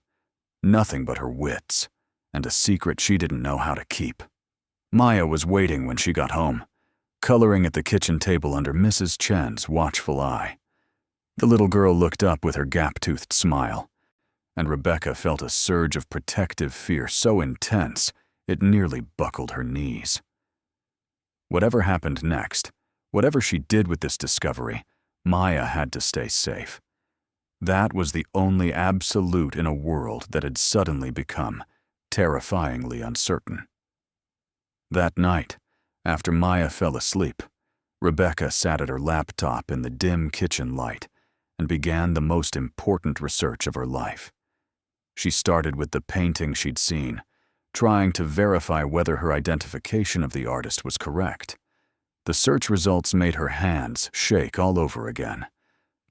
nothing but her wits, and a secret she didn't know how to keep. Maya was waiting when she got home, coloring at the kitchen table under Mrs. Chen's watchful eye. The little girl looked up with her gap-toothed smile, and Rebecca felt a surge of protective fear so intense it nearly buckled her knees. Whatever happened next, whatever she did with this discovery, Maya had to stay safe. That was the only absolute in a world that had suddenly become terrifyingly uncertain. That night, after Maya fell asleep, Rebecca sat at her laptop in the dim kitchen light and began the most important research of her life. She started with the painting she'd seen, trying to verify whether her identification of the artist was correct. The search results made her hands shake all over again.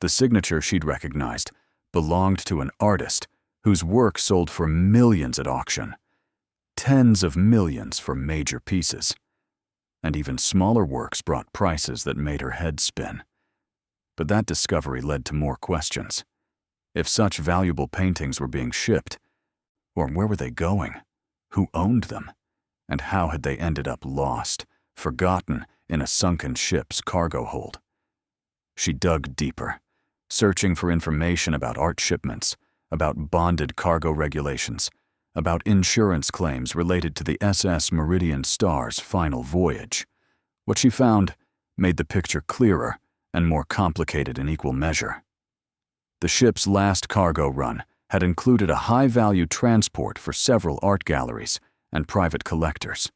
The signature she'd recognized belonged to an artist whose work sold for millions at auction, tens of millions for major pieces. And even smaller works brought prices that made her head spin. But that discovery led to more questions. If such valuable paintings were being shipped, or where were they going? Who owned them? And how had they ended up lost, forgotten in a sunken ship's cargo hold? She dug deeper, searching for information about art shipments, about bonded cargo regulations, about insurance claims related to the SS Meridian Star's final voyage. What she found made the picture clearer and more complicated in equal measure. The ship's last cargo run had included a high-value transport for several art galleries and private collectors.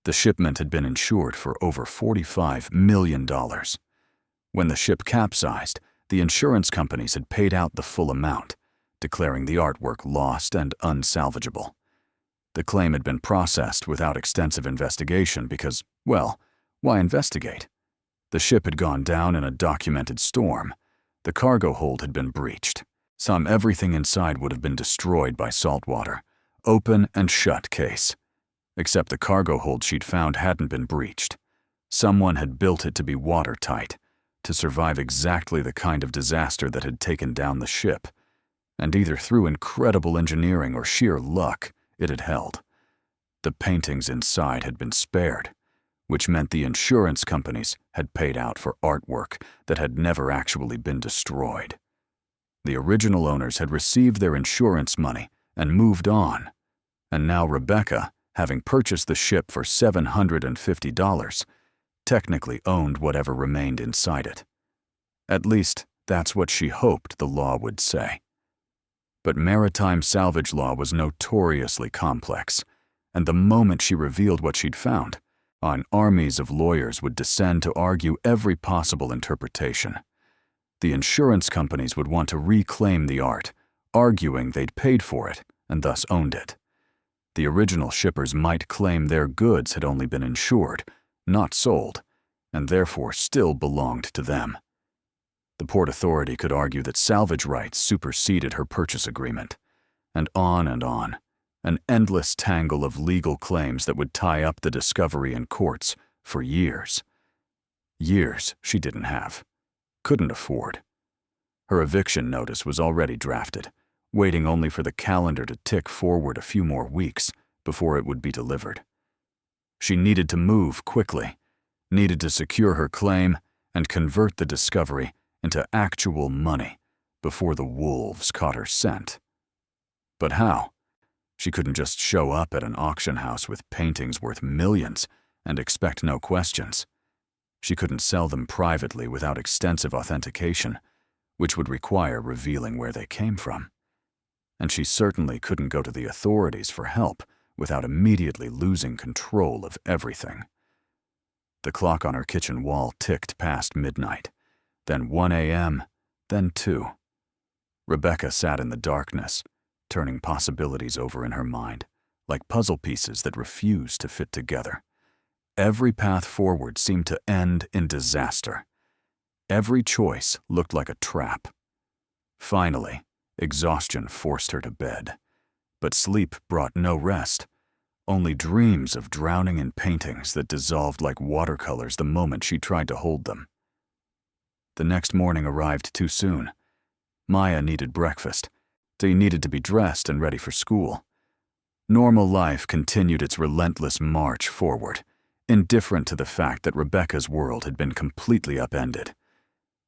The shipment had been insured for over $45 million. When the ship capsized, the insurance companies had paid out the full amount, declaring the artwork lost and unsalvageable. The claim had been processed without extensive investigation because, well, why investigate? The ship had gone down in a documented storm. The cargo hold had been breached. Everything inside would have been destroyed by salt water. Open and shut case. Except the cargo hold she'd found hadn't been breached. Someone had built it to be watertight, to survive exactly the kind of disaster that had taken down the ship. And either through incredible engineering or sheer luck, it had held. The paintings inside had been spared, which meant the insurance companies had paid out for artwork that had never actually been destroyed. The original owners had received their insurance money and moved on, and now Rebecca, having purchased the ship for $750, technically owned whatever remained inside it. At least, that's what she hoped the law would say. But maritime salvage law was notoriously complex, and the moment she revealed what she'd found, armies of lawyers would descend to argue every possible interpretation. The insurance companies would want to reclaim the art, arguing they'd paid for it and thus owned it. The original shippers might claim their goods had only been insured, not sold, and therefore still belonged to them. The Port Authority could argue that salvage rights superseded her purchase agreement, and on, an endless tangle of legal claims that would tie up the discovery in courts for years. Years she didn't have, couldn't afford. Her eviction notice was already drafted, waiting only for the calendar to tick forward a few more weeks before it would be delivered. She needed to move quickly, needed to secure her claim and convert the discovery into actual money before the wolves caught her scent. But how? She couldn't just show up at an auction house with paintings worth millions and expect no questions. She couldn't sell them privately without extensive authentication, which would require revealing where they came from. And she certainly couldn't go to the authorities for help without immediately losing control of everything. The clock on her kitchen wall ticked past midnight, then 1 a.m., then 2. Rebecca sat in the darkness, turning possibilities over in her mind, like puzzle pieces that refused to fit together. Every path forward seemed to end in disaster. Every choice looked like a trap. Finally, exhaustion forced her to bed, but sleep brought no rest, only dreams of drowning in paintings that dissolved like watercolors the moment she tried to hold them. The next morning arrived too soon. Maya needed breakfast. They needed to be dressed and ready for school. Normal life continued its relentless march forward, indifferent to the fact that Rebecca's world had been completely upended.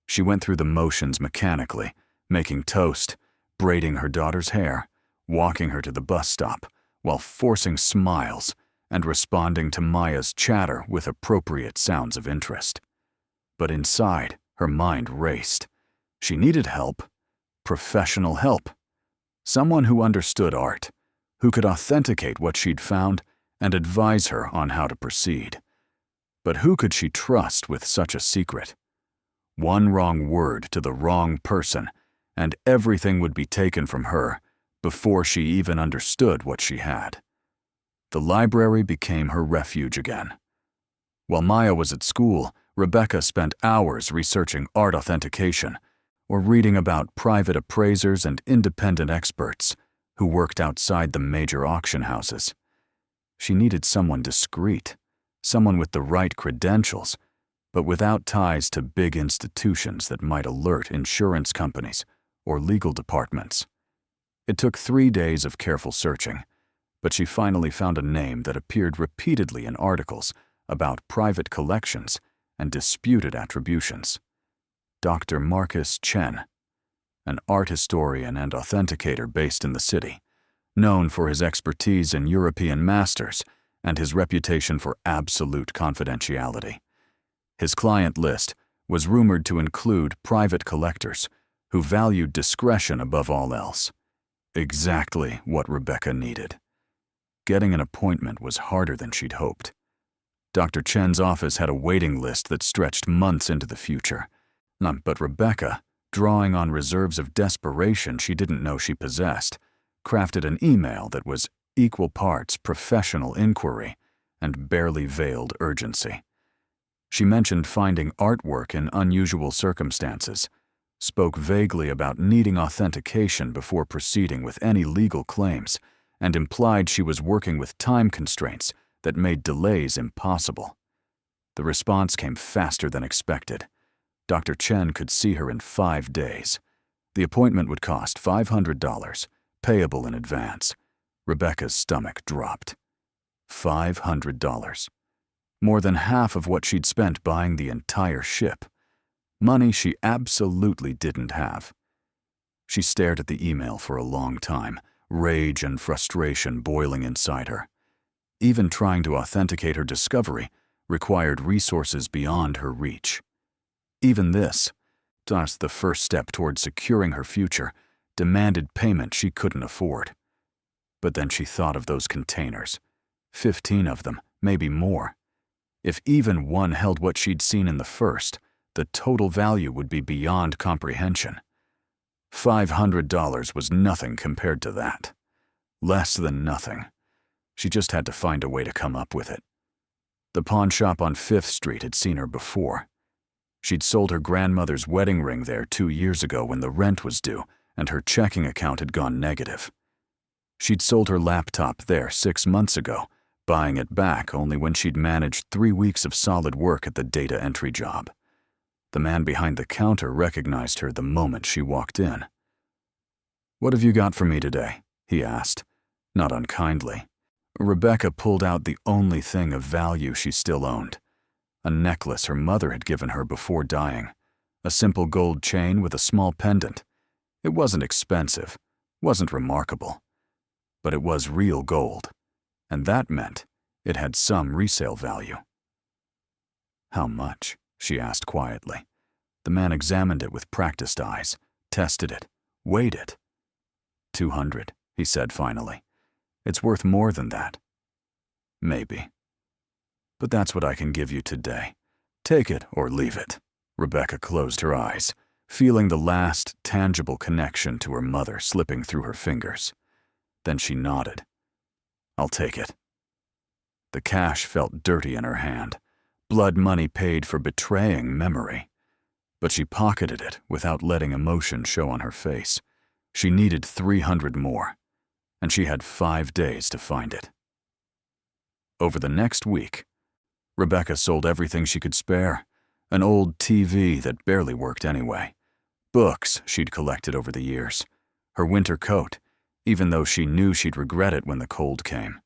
She went through the motions mechanically, making toast, braiding her daughter's hair, walking her to the bus stop, while forcing smiles and responding to Maya's chatter with appropriate sounds of interest. But inside, her mind raced. She needed help, professional help. Someone who understood art, who could authenticate what she'd found and advise her on how to proceed. But who could she trust with such a secret? One wrong word to the wrong person, and everything would be taken from her before she even understood what she had. The library became her refuge again. While Maya was at school, Rebecca spent hours researching art authentication or reading about private appraisers and independent experts who worked outside the major auction houses. She needed someone discreet, someone with the right credentials, but without ties to big institutions that might alert insurance companies or legal departments. It took 3 days of careful searching, but she finally found a name that appeared repeatedly in articles about private collections and disputed attributions. Dr. Marcus Chen, an art historian and authenticator based in the city, known for his expertise in European masters and his reputation for absolute confidentiality. His client list was rumored to include private collectors who valued discretion above all else. Exactly what Rebecca needed. Getting an appointment was harder than she'd hoped. Dr. Chen's office had a waiting list that stretched months into the future. But Rebecca, drawing on reserves of desperation she didn't know she possessed, crafted an email that was equal parts professional inquiry and barely veiled urgency. She mentioned finding artwork in unusual circumstances, spoke vaguely about needing authentication before proceeding with any legal claims, and implied she was working with time constraints that made delays impossible. The response came faster than expected. Dr. Chen could see her in 5 days. The appointment would cost $500, payable in advance. Rebecca's stomach dropped. $500. More than half of what she'd spent buying the entire ship. Money she absolutely didn't have. She stared at the email for a long time, rage and frustration boiling inside her. Even trying to authenticate her discovery required resources beyond her reach. Even this, just the first step toward securing her future, demanded payment she couldn't afford. But then she thought of those containers. 15 of them, maybe more. If even one held what she'd seen in the first, the total value would be beyond comprehension. $500 was nothing compared to that. Less than nothing. She just had to find a way to come up with it. The pawn shop on 5th Street had seen her before. She'd sold her grandmother's wedding ring there 2 years ago when the rent was due and her checking account had gone negative. She'd sold her laptop there 6 months ago, buying it back only when she'd managed 3 weeks of solid work at the data entry job. The man behind the counter recognized her the moment she walked in. "What have you got for me today?" he asked, not unkindly. Rebecca pulled out the only thing of value she still owned, a necklace her mother had given her before dying, a simple gold chain with a small pendant. It wasn't expensive, wasn't remarkable, but it was real gold, and that meant it had some resale value. "How much?" she asked quietly. The man examined it with practiced eyes, tested it, weighed it. "200, he said finally. "It's worth more than that." "Maybe. But that's what I can give you today. Take it or leave it." Rebecca closed her eyes, feeling the last tangible connection to her mother slipping through her fingers. Then she nodded. "I'll take it." The cash felt dirty in her hand, blood money paid for betraying memory. But she pocketed it without letting emotion show on her face. She needed 300 more, and she had 5 days to find it. Over the next week, Rebecca sold everything she could spare, an old TV that barely worked anyway, books she'd collected over the years, her winter coat, even though she knew she'd regret it when the cold came.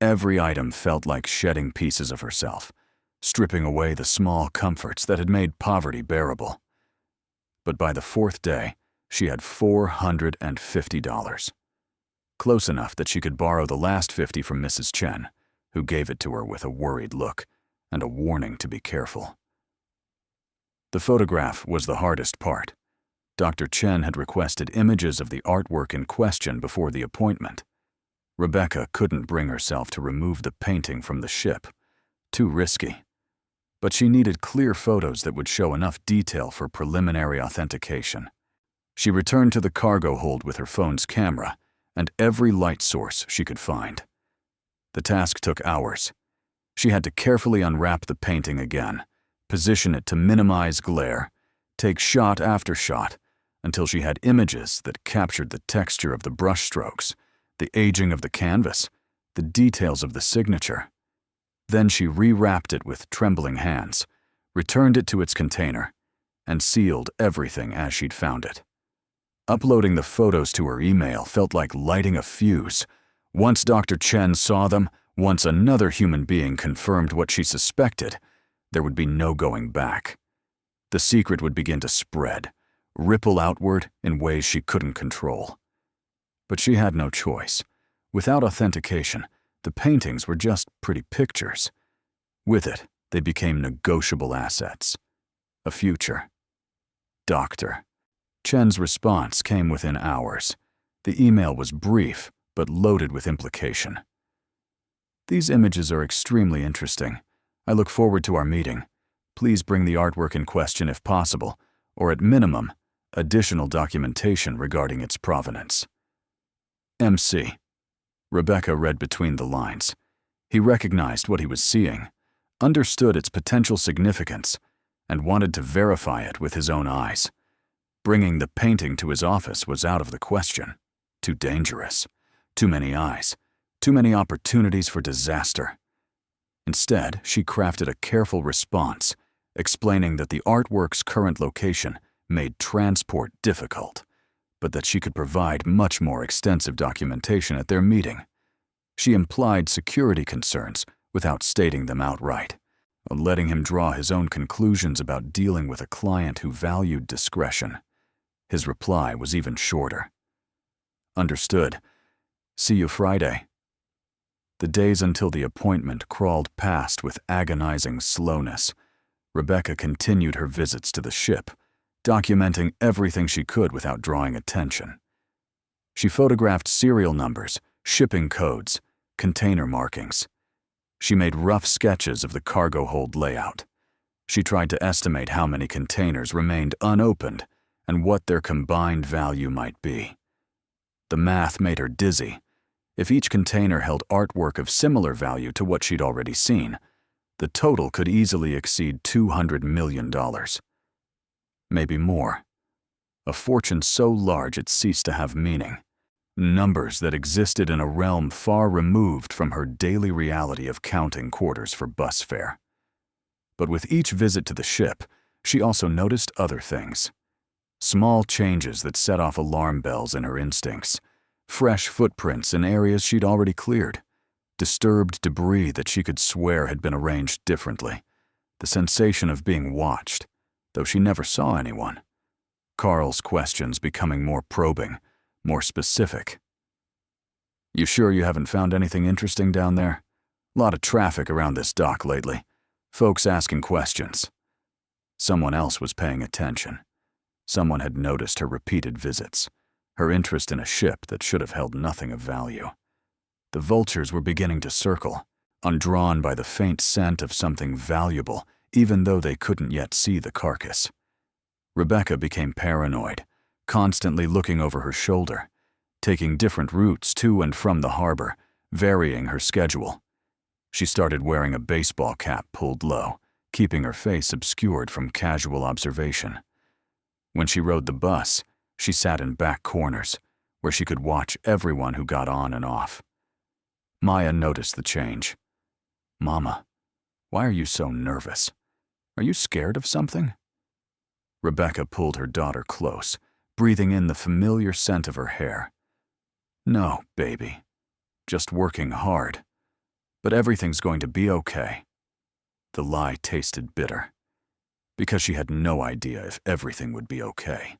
Every item felt like shedding pieces of herself, stripping away the small comforts that had made poverty bearable. But by the 4th day, she had $450. Close enough that she could borrow the last 50 from Mrs. Chen, who gave it to her with a worried look and a warning to be careful. The photograph was the hardest part. Dr. Chen had requested images of the artwork in question before the appointment. Rebecca couldn't bring herself to remove the painting from the ship. Too risky. But she needed clear photos that would show enough detail for preliminary authentication. She returned to the cargo hold with her phone's camera and every light source she could find. The task took hours. She had to carefully unwrap the painting again, position it to minimize glare, take shot after shot, until she had images that captured the texture of the brushstrokes, the aging of the canvas, the details of the signature. Then she rewrapped it with trembling hands, returned it to its container, and sealed everything as she'd found it. Uploading the photos to her email felt like lighting a fuse. Once Dr. Chen saw them, once another human being confirmed what she suspected, there would be no going back. The secret would begin to spread, ripple outward in ways she couldn't control. But she had no choice. Without authentication, the paintings were just pretty pictures. With it, they became negotiable assets. A future. Doctor. Chen's response came within hours. The email was brief, but loaded with implication. "These images are extremely interesting. I look forward to our meeting. Please bring the artwork in question if possible, or at minimum, additional documentation regarding its provenance." MC. Rebecca read between the lines. He recognized what he was seeing, understood its potential significance, and wanted to verify it with his own eyes. Bringing the painting to his office was out of the question. Too dangerous. Too many eyes. Too many opportunities for disaster. Instead, she crafted a careful response, explaining that the artwork's current location made transport difficult, but that she could provide much more extensive documentation at their meeting. She implied security concerns without stating them outright, letting him draw his own conclusions about dealing with a client who valued discretion. His reply was even shorter. "Understood. See you Friday." The days until the appointment crawled past with agonizing slowness. Rebecca continued her visits to the ship, documenting everything she could without drawing attention. She photographed serial numbers, shipping codes, container markings. She made rough sketches of the cargo hold layout. She tried to estimate how many containers remained unopened and what their combined value might be. The math made her dizzy. If each container held artwork of similar value to what she'd already seen, the total could easily exceed $200 million. Maybe more. A fortune so large it ceased to have meaning. Numbers that existed in a realm far removed from her daily reality of counting quarters for bus fare. But with each visit to the ship, she also noticed other things. Small changes that set off alarm bells in her instincts. Fresh footprints in areas she'd already cleared. Disturbed debris that she could swear had been arranged differently. the sensation of being watched, though she never saw anyone. Carl's questions becoming more probing, more specific. "You sure you haven't found anything interesting down there? Lot of traffic around this dock lately. Folks asking questions." Someone else was paying attention. Someone had noticed her repeated visits, her interest in a ship that should have held nothing of value. The vultures were beginning to circle, undrawn by the faint scent of something valuable, even though they couldn't yet see the carcass. Rebecca became paranoid, constantly looking over her shoulder, taking different routes to and from the harbor, varying her schedule. She started wearing a baseball cap pulled low, keeping her face obscured from casual observation. When she rode the bus, she sat in back corners, where she could watch everyone who got on and off. Maya noticed the change. "Mama, why are you so nervous? Are you scared of something?" Rebecca pulled her daughter close, breathing in the familiar scent of her hair. "No, baby. Just working hard. But everything's going to be okay." The lie tasted bitter, because she had no idea if everything would be okay.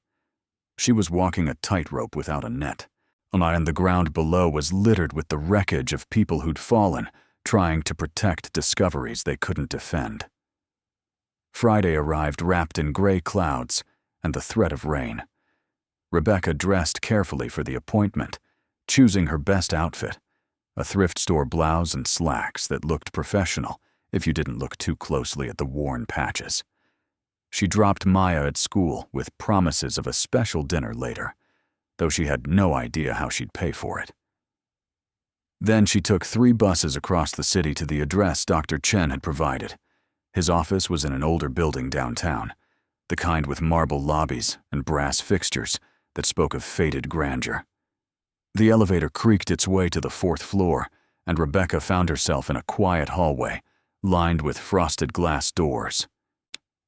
She was walking a tightrope without a net, and the ground below was littered with the wreckage of people who'd fallen, trying to protect discoveries they couldn't defend. Friday arrived wrapped in gray clouds and the threat of rain. Rebecca dressed carefully for the appointment, choosing her best outfit, a thrift store blouse and slacks that looked professional if you didn't look too closely at the worn patches. She dropped Maya at school with promises of a special dinner later, though she had no idea how she'd pay for it. Then she took 3 buses across the city to the address Dr. Chen had provided. His office was in an older building downtown, the kind with marble lobbies and brass fixtures that spoke of faded grandeur. The elevator creaked its way to the 4th floor, and Rebecca found herself in a quiet hallway, lined with frosted glass doors.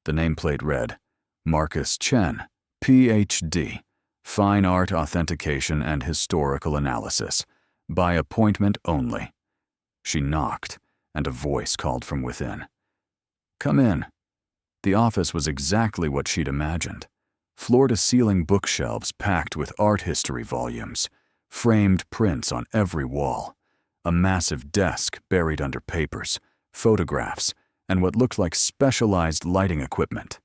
The nameplate read, "Marcus Chen, Ph.D., Fine Art Authentication and Historical Analysis, by appointment only." She knocked, and a voice called from within. "Come in." The office was exactly what she'd imagined. Floor-to-ceiling bookshelves packed with art history volumes, framed prints on every wall, a massive desk buried under papers, photographs, and what looked like specialized lighting equipment.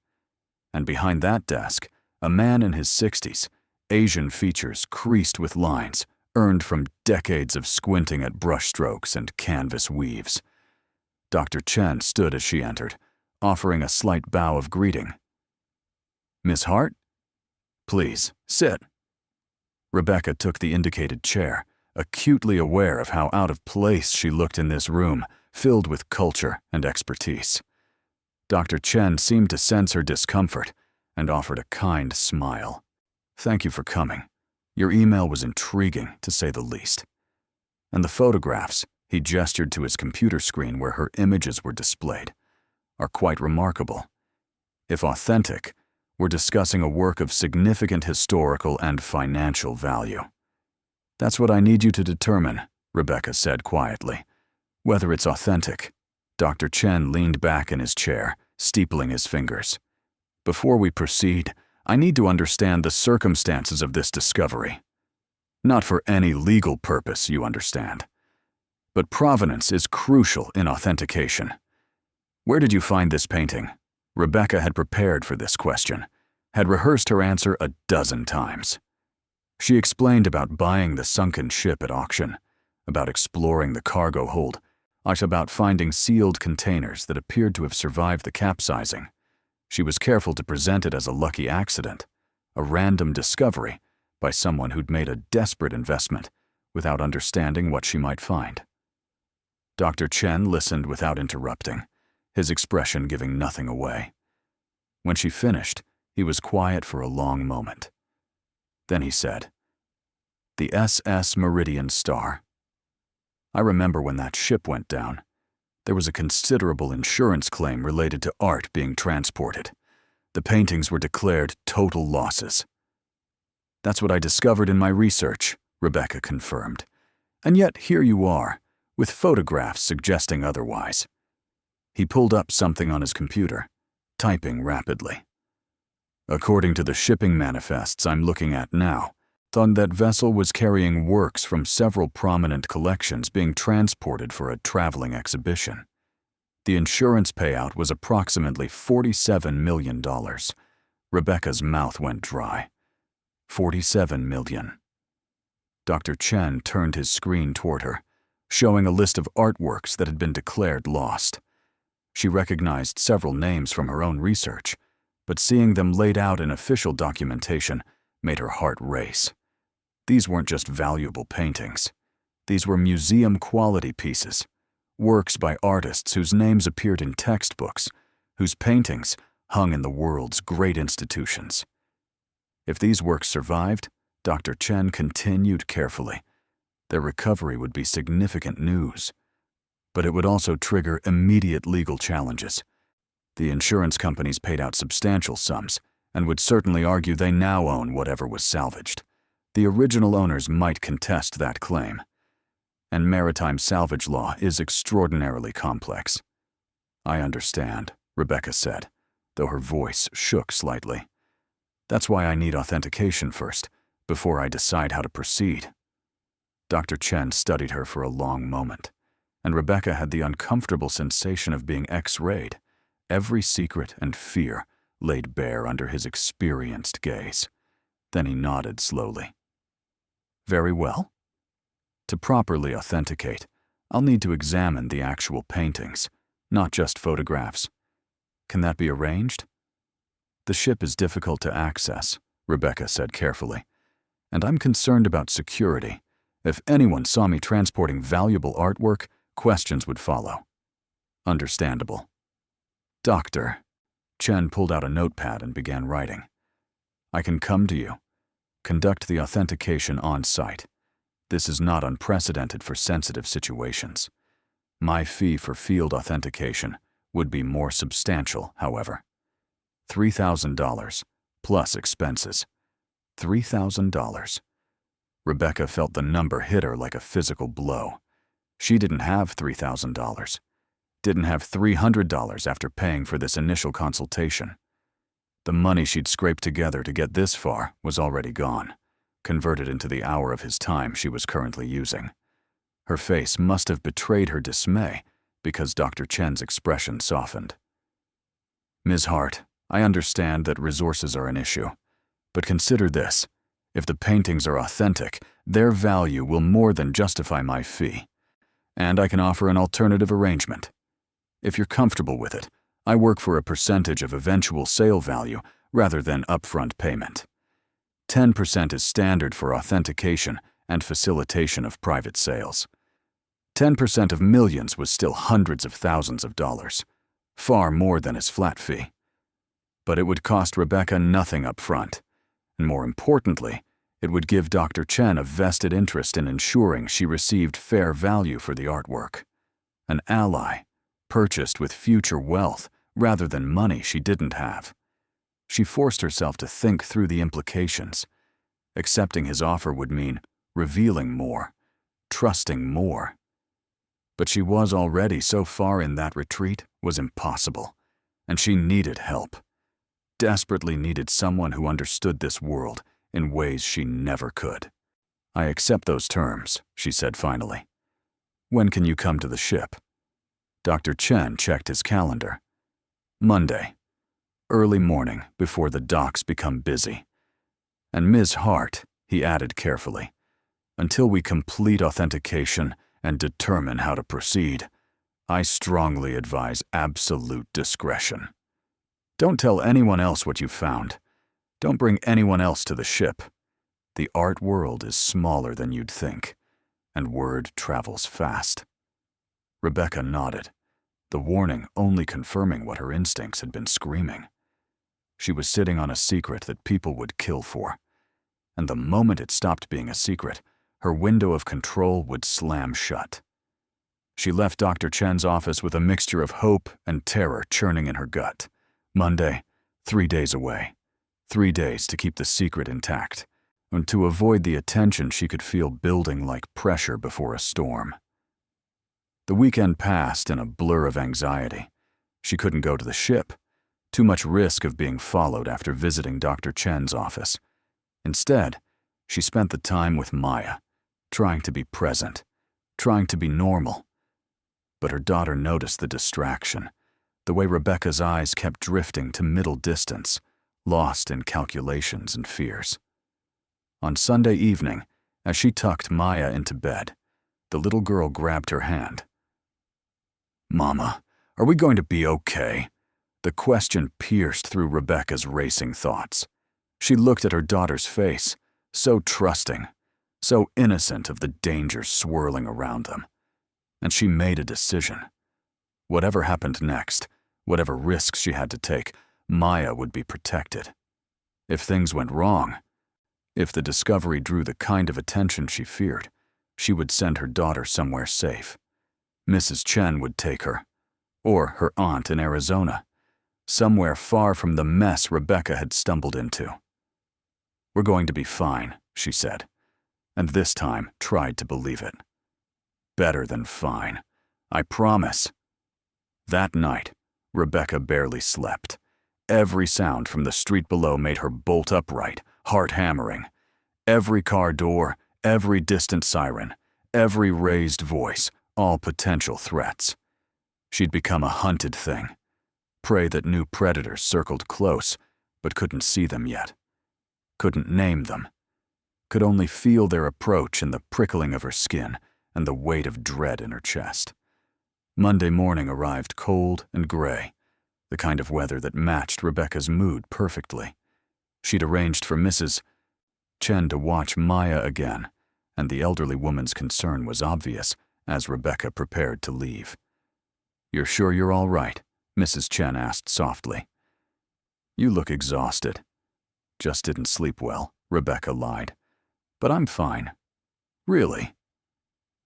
And behind that desk, a man in his 60s, Asian features creased with lines earned from decades of squinting at brushstrokes and canvas weaves. Dr. Chen stood as she entered, offering a slight bow of greeting. "Miss Hart? Please, sit." Rebecca took the indicated chair, acutely aware of how out of place she looked in this room, filled with culture and expertise. Dr. Chen seemed to sense her discomfort and offered a kind smile. "Thank you for coming. Your email was intriguing, to say the least. And the photographs," he gestured to his computer screen where her images were displayed, "are quite remarkable. If authentic, we're discussing a work of significant historical and financial value." "That's what I need you to determine," Rebecca said quietly. "Whether it's authentic." Dr. Chen leaned back in his chair, steepling his fingers. "Before we proceed, I need to understand the circumstances of this discovery. Not for any legal purpose, you understand. But provenance is crucial in authentication. Where did you find this painting?" Rebecca had prepared for this question, had rehearsed her answer a dozen times. She explained about buying the sunken ship at auction, about exploring the cargo hold, about finding sealed containers that appeared to have survived the capsizing. She was careful to present it as a lucky accident, a random discovery by someone who'd made a desperate investment without understanding what she might find. Dr. Chen listened without interrupting, his expression giving nothing away. When she finished, he was quiet for a long moment. Then he said, "The SS Meridian Star. I remember when that ship went down. There was a considerable insurance claim related to art being transported. The paintings were declared total losses." "That's what I discovered in my research," Rebecca confirmed. "And yet here you are, with photographs suggesting otherwise. He pulled up something on his computer, typing rapidly. According to the shipping manifests I'm looking at now, that vessel was carrying works from several prominent collections being transported for a traveling exhibition. The insurance payout was approximately $47 million. Rebecca's mouth went dry. $47 million. Dr. Chen turned his screen toward her, showing a list of artworks that had been declared lost. She recognized several names from her own research, but seeing them laid out in official documentation made her heart race. These weren't just valuable paintings. These were museum-quality pieces, works by artists whose names appeared in textbooks, whose paintings hung in the world's great institutions. If these works survived, Dr. Chen continued carefully, their recovery would be significant news. But it would also trigger immediate legal challenges. The insurance companies paid out substantial sums and would certainly argue they now own whatever was salvaged. The original owners might contest that claim. And maritime salvage law is extraordinarily complex. I understand, Rebecca said, though her voice shook slightly. That's why I need authentication first, before I decide how to proceed. Dr. Chen studied her for a long moment, and Rebecca had the uncomfortable sensation of being X-rayed, every secret and fear laid bare under his experienced gaze. Then he nodded slowly. Very well. To properly authenticate, I'll need to examine the actual paintings, not just photographs. Can that be arranged? The ship is difficult to access, Rebecca said carefully, and I'm concerned about security. If anyone saw me transporting valuable artwork, questions would follow. Understandable. Doctor. Chen pulled out a notepad and began writing. I can come to you. Conduct the authentication on site. This is not unprecedented for sensitive situations. My fee for field authentication would be more substantial, however. $3,000, plus expenses. $3,000. Rebecca felt the number hit her like a physical blow. She didn't have $3,000. Didn't have $300 after paying for this initial consultation. The money she'd scraped together to get this far was already gone, converted into the hour of his time she was currently using. Her face must have betrayed her dismay because Dr. Chen's expression softened. Ms. Hart, I understand that resources are an issue, but consider this. If the paintings are authentic, their value will more than justify my fee. And I can offer an alternative arrangement. If you're comfortable with it, I work for a percentage of eventual sale value rather than upfront payment. 10% is standard for authentication and facilitation of private sales. 10% of millions was still hundreds of thousands of dollars, far more than his flat fee. But it would cost Rebecca nothing up front, and more importantly, it would give Dr. Chen a vested interest in ensuring she received fair value for the artwork. An ally, purchased with future wealth rather than money she didn't have. She forced herself to think through the implications. Accepting his offer would mean revealing more, trusting more. But she was already so far in that retreat was impossible, and she needed help. Desperately needed someone who understood this world in ways she never could. I accept those terms, she said finally. When can you come to the ship? Dr. Chen checked his calendar. Monday. Early morning before the docks become busy. And Ms. Hart, he added carefully, until we complete authentication and determine how to proceed, I strongly advise absolute discretion. Don't tell anyone else what you found. Don't bring anyone else to the ship. The art world is smaller than you'd think, and word travels fast. Rebecca nodded, the warning only confirming what her instincts had been screaming. She was sitting on a secret that people would kill for, and the moment it stopped being a secret, her window of control would slam shut. She left Dr. Chen's office with a mixture of hope and terror churning in her gut. Monday, 3 days away. 3 days to keep the secret intact, and to avoid the attention she could feel building like pressure before a storm. The weekend passed in a blur of anxiety, She couldn't go to the ship. Too much risk of being followed after visiting Dr. Chen's office. Instead, she spent the time with Maya, trying to be present, trying to be normal. But her daughter noticed the distraction, the way Rebecca's eyes kept drifting to middle distance, lost in calculations and fears. On Sunday evening, as she tucked Maya into bed, the little girl grabbed her hand. "Mama, are we going to be okay?" The question pierced through Rebecca's racing thoughts. She looked at her daughter's face, so trusting, so innocent of the dangers swirling around them. And she made a decision. Whatever happened next, whatever risks she had to take, Maya would be protected. If things went wrong, if the discovery drew the kind of attention she feared, she would send her daughter somewhere safe. Mrs. Chen would take her, or her aunt in Arizona, somewhere far from the mess Rebecca had stumbled into. "We're going to be fine," she said, and this time tried to believe it. "Better than fine. I promise." That night, Rebecca barely slept. Every sound from the street below made her bolt upright, heart hammering. Every car door, every distant siren, every raised voice, all potential threats. She'd become a hunted thing. Prey that knew predators circled close, but couldn't see them yet. Couldn't name them. Could only feel their approach in the prickling of her skin and the weight of dread in her chest. Monday morning arrived cold and gray, the kind of weather that matched Rebecca's mood perfectly. She'd arranged for Mrs. Chen to watch Maya again, and the elderly woman's concern was obvious as Rebecca prepared to leave. "You're sure you're all right?" Mrs. Chen asked softly. "You look exhausted." "Just didn't sleep well," Rebecca lied. "But I'm fine." "Really?"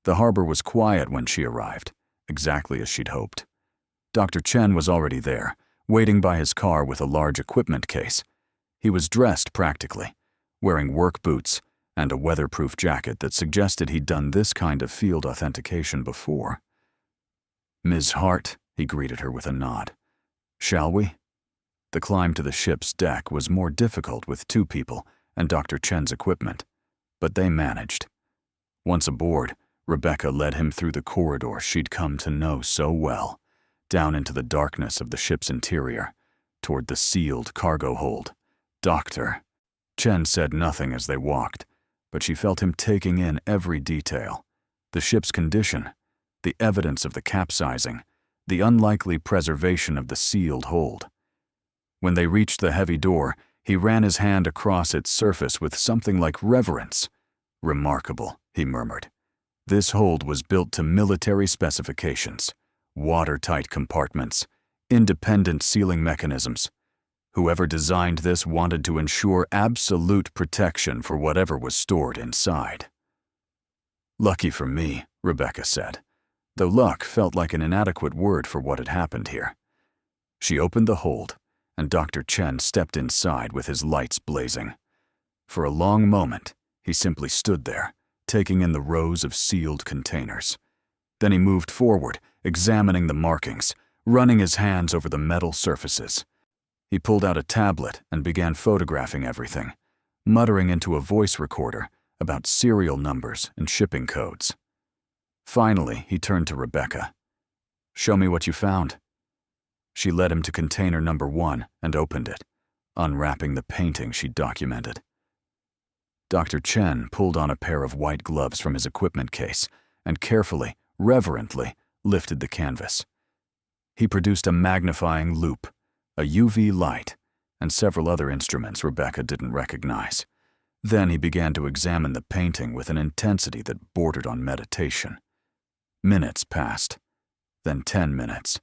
The harbor was quiet when she arrived, exactly as she'd hoped. Dr. Chen was already there, waiting by his car with a large equipment case. He was dressed practically, wearing work boots and a weatherproof jacket that suggested he'd done this kind of field authentication before. "Ms. Hart," he greeted her with a nod. "Shall we?" The climb to the ship's deck was more difficult with two people and Dr. Chen's equipment, but they managed. Once aboard, Rebecca led him through the corridor she'd come to know so well, down into the darkness of the ship's interior, toward the sealed cargo hold. "Doctor." Chen said nothing as they walked, but she felt him taking in every detail. The ship's condition, the evidence of the capsizing, the unlikely preservation of the sealed hold. When they reached the heavy door, he ran his hand across its surface with something like reverence. "Remarkable," he murmured. "This hold was built to military specifications, watertight compartments, independent sealing mechanisms. Whoever designed this wanted to ensure absolute protection for whatever was stored inside." "Lucky for me," Rebecca said, though luck felt like an inadequate word for what had happened here. She opened the hold, and Dr. Chen stepped inside with his lights blazing. For a long moment, he simply stood there, taking in the rows of sealed containers. Then he moved forward, examining the markings, running his hands over the metal surfaces. He pulled out a tablet and began photographing everything, muttering into a voice recorder about serial numbers and shipping codes. Finally, he turned to Rebecca. "Show me what you found." She led him to container number 1 and opened it, unwrapping the painting she'd documented. Dr. Chen pulled on a pair of white gloves from his equipment case and carefully, reverently, lifted the canvas. He produced a magnifying loupe, a UV light, and several other instruments Rebecca didn't recognize. Then he began to examine the painting with an intensity that bordered on meditation. Minutes passed, then 10 minutes,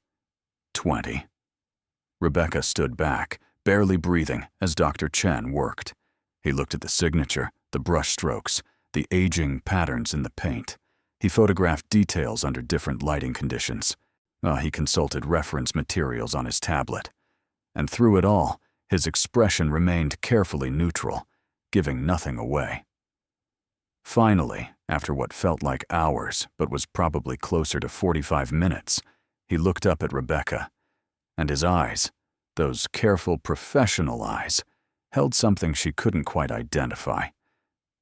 20. Rebecca stood back, barely breathing, as Dr. Chen worked. He looked at the signature, the brushstrokes, the aging patterns in the paint. He photographed details under different lighting conditions. He consulted reference materials on his tablet. And through it all, his expression remained carefully neutral, giving nothing away. Finally, after what felt like hours but was probably closer to 45 minutes, he looked up at Rebecca. And his eyes, those careful professional eyes, held something she couldn't quite identify.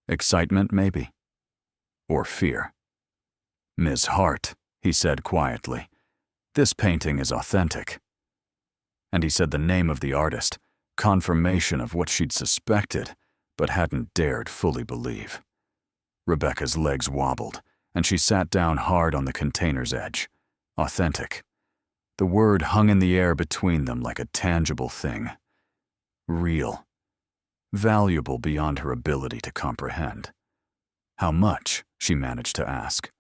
Excitement, maybe? Or fear? "Ms. Hart," he said quietly, "this painting is authentic." And he said the name of the artist, confirmation of what she'd suspected, but hadn't dared fully believe. Rebecca's legs wobbled, and she sat down hard on the container's edge. Authentic. The word hung in the air between them like a tangible thing. Real. Valuable beyond her ability to comprehend. "How much?" she managed to ask.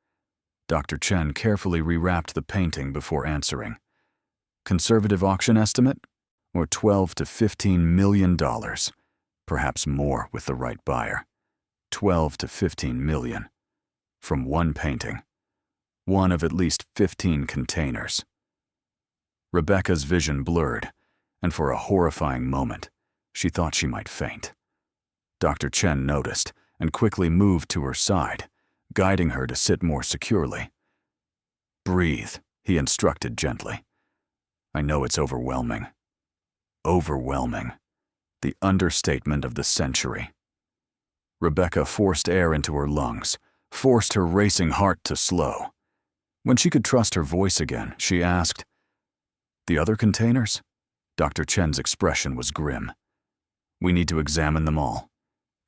Dr. Chen carefully rewrapped the painting before answering. "Conservative auction estimate? Or $12 to $15 million. Perhaps more with the right buyer. 12 to 15 million. From one painting. One of at least 15 containers." Rebecca's vision blurred, and for a horrifying moment, she thought she might faint. Dr. Chen noticed and quickly moved to her side, guiding her to sit more securely. "Breathe," he instructed gently. "I know it's overwhelming." Overwhelming. The understatement of the century. Rebecca forced air into her lungs, forced her racing heart to slow. When she could trust her voice again, she asked, "The other containers?" Dr. Chen's expression was grim. "We need to examine them all.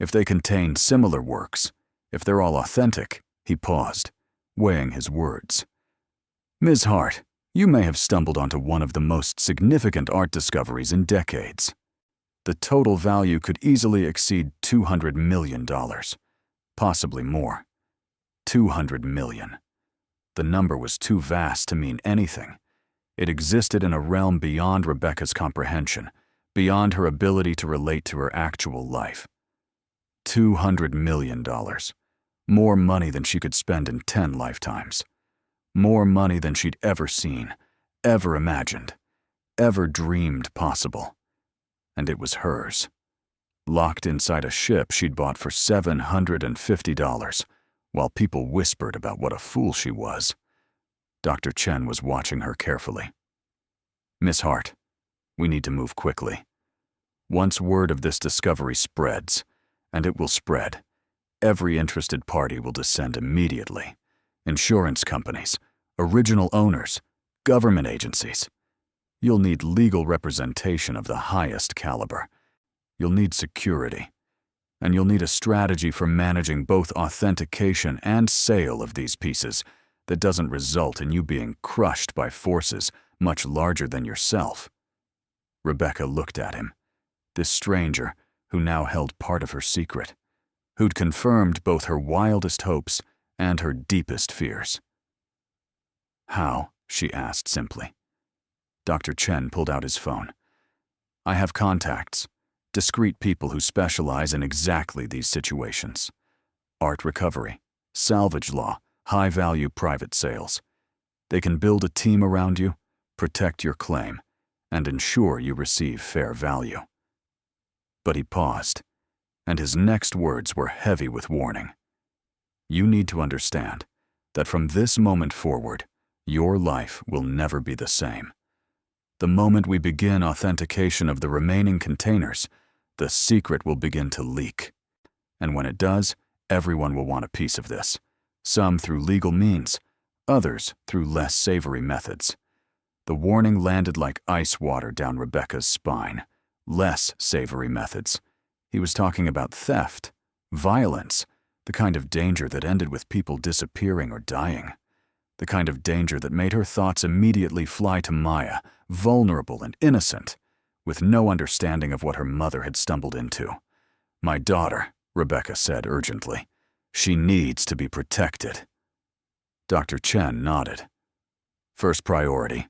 If they contain similar works, if they're all authentic," he paused, weighing his words. "Ms. Hart, you may have stumbled onto one of the most significant art discoveries in decades. The total value could easily exceed $200 million, possibly more. 200 million. The number was too vast to mean anything. It existed in a realm beyond Rebecca's comprehension, beyond her ability to relate to her actual life. $200 million. More money than she could spend in 10 lifetimes. More money than she'd ever seen, ever imagined, ever dreamed possible. And it was hers. Locked inside a ship she'd bought for $750, while people whispered about what a fool she was. Dr. Chen was watching her carefully. "Miss Hart, we need to move quickly. Once word of this discovery spreads, and it will spread, every interested party will descend immediately. Insurance companies, original owners, government agencies. You'll need legal representation of the highest caliber. You'll need security. And you'll need a strategy for managing both authentication and sale of these pieces that doesn't result in you being crushed by forces much larger than yourself." Rebecca looked at him, this stranger who now held part of her secret, who'd confirmed both her wildest hopes and her deepest fears. "How?" she asked simply. Dr. Chen pulled out his phone. "I have contacts, discreet people who specialize in exactly these situations. Art recovery, salvage law, high-value private sales. They can build a team around you, protect your claim, and ensure you receive fair value." But he paused, and his next words were heavy with warning. "You need to understand that from this moment forward, your life will never be the same. The moment we begin authentication of the remaining containers, the secret will begin to leak. And when it does, everyone will want a piece of this. Some through legal means, others through less savory methods." The warning landed like ice water down Rebecca's spine. Less savory methods. He was talking about theft, violence, the kind of danger that ended with people disappearing or dying. The kind of danger that made her thoughts immediately fly to Maya, vulnerable and innocent, with no understanding of what her mother had stumbled into. "My daughter," Rebecca said urgently. "She needs to be protected." Dr. Chen nodded. "First priority.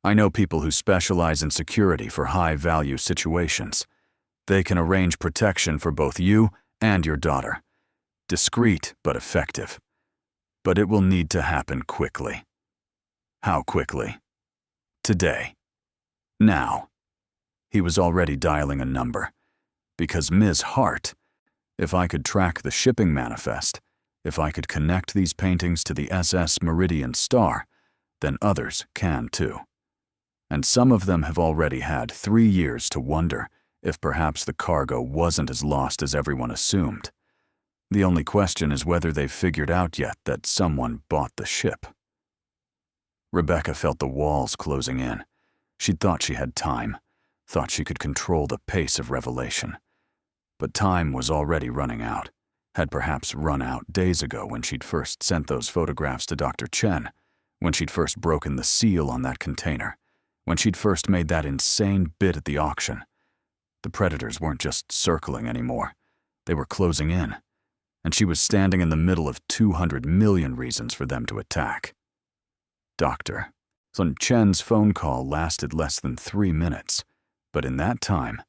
I know people who specialize in security for high-value situations. They can arrange protection for both you and your daughter. Discreet but effective. But it will need to happen quickly." "How quickly?" "Today. Now." He was already dialing a number. "Because Ms. Hart, if I could track the shipping manifest, if I could connect these paintings to the SS Meridian Star, then others can too." and some of them have already had 3 years to wonder if perhaps the cargo wasn't as lost as everyone assumed. The only question is whether they've figured out yet that someone bought the ship. Rebecca felt the walls closing in. She'd thought she had time, thought she could control the pace of revelation. But time was already running out, had perhaps run out days ago when she'd first sent those photographs to Dr. Chen, when she'd first broken the seal on that container, when she'd first made that insane bid at the auction. The predators weren't just circling anymore. They were closing in, and she was standing in the middle of 200 million reasons for them to attack. Dr. Sun Chen's phone call lasted less than 3 minutes, but in that time,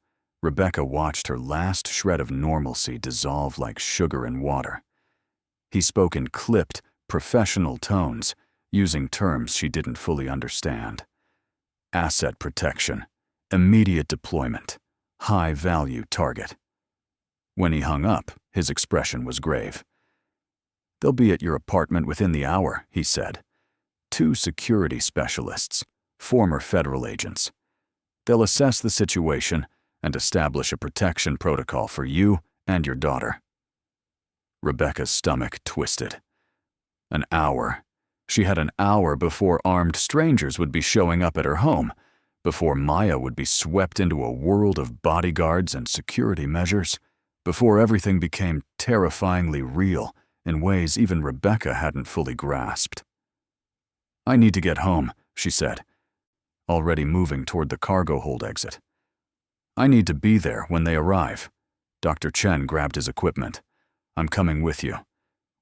Rebecca watched her last shred of normalcy dissolve like sugar in water. He spoke in clipped, professional tones, using terms she didn't fully understand. Asset protection, immediate deployment, high-value target. When he hung up, his expression was grave. "They'll be at your apartment within the hour," he said. "2 security specialists, former federal agents. They'll assess the situation and establish a protection protocol for you and your daughter." Rebecca's stomach twisted. An hour. She had an hour before armed strangers would be showing up at her home, before Maya would be swept into a world of bodyguards and security measures, before everything became terrifyingly real in ways even Rebecca hadn't fully grasped. "I need to get home," she said, already moving toward the cargo hold exit. "I need to be there when they arrive." Dr. Chen grabbed his equipment. "I'm coming with you.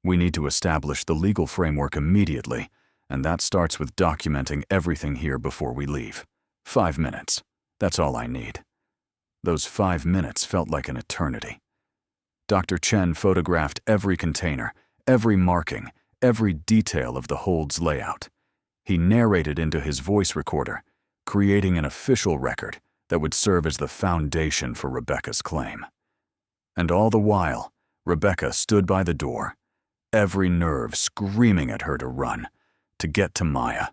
We need to establish the legal framework immediately, and that starts with documenting everything here before we leave. 5 minutes. That's all I need." Those 5 minutes felt like an eternity. Dr. Chen photographed every container, every marking, every detail of the hold's layout. He narrated into his voice recorder, creating an official record that would serve as the foundation for Rebecca's claim. And all the while, Rebecca stood by the door, every nerve screaming at her to run, to get to Maya,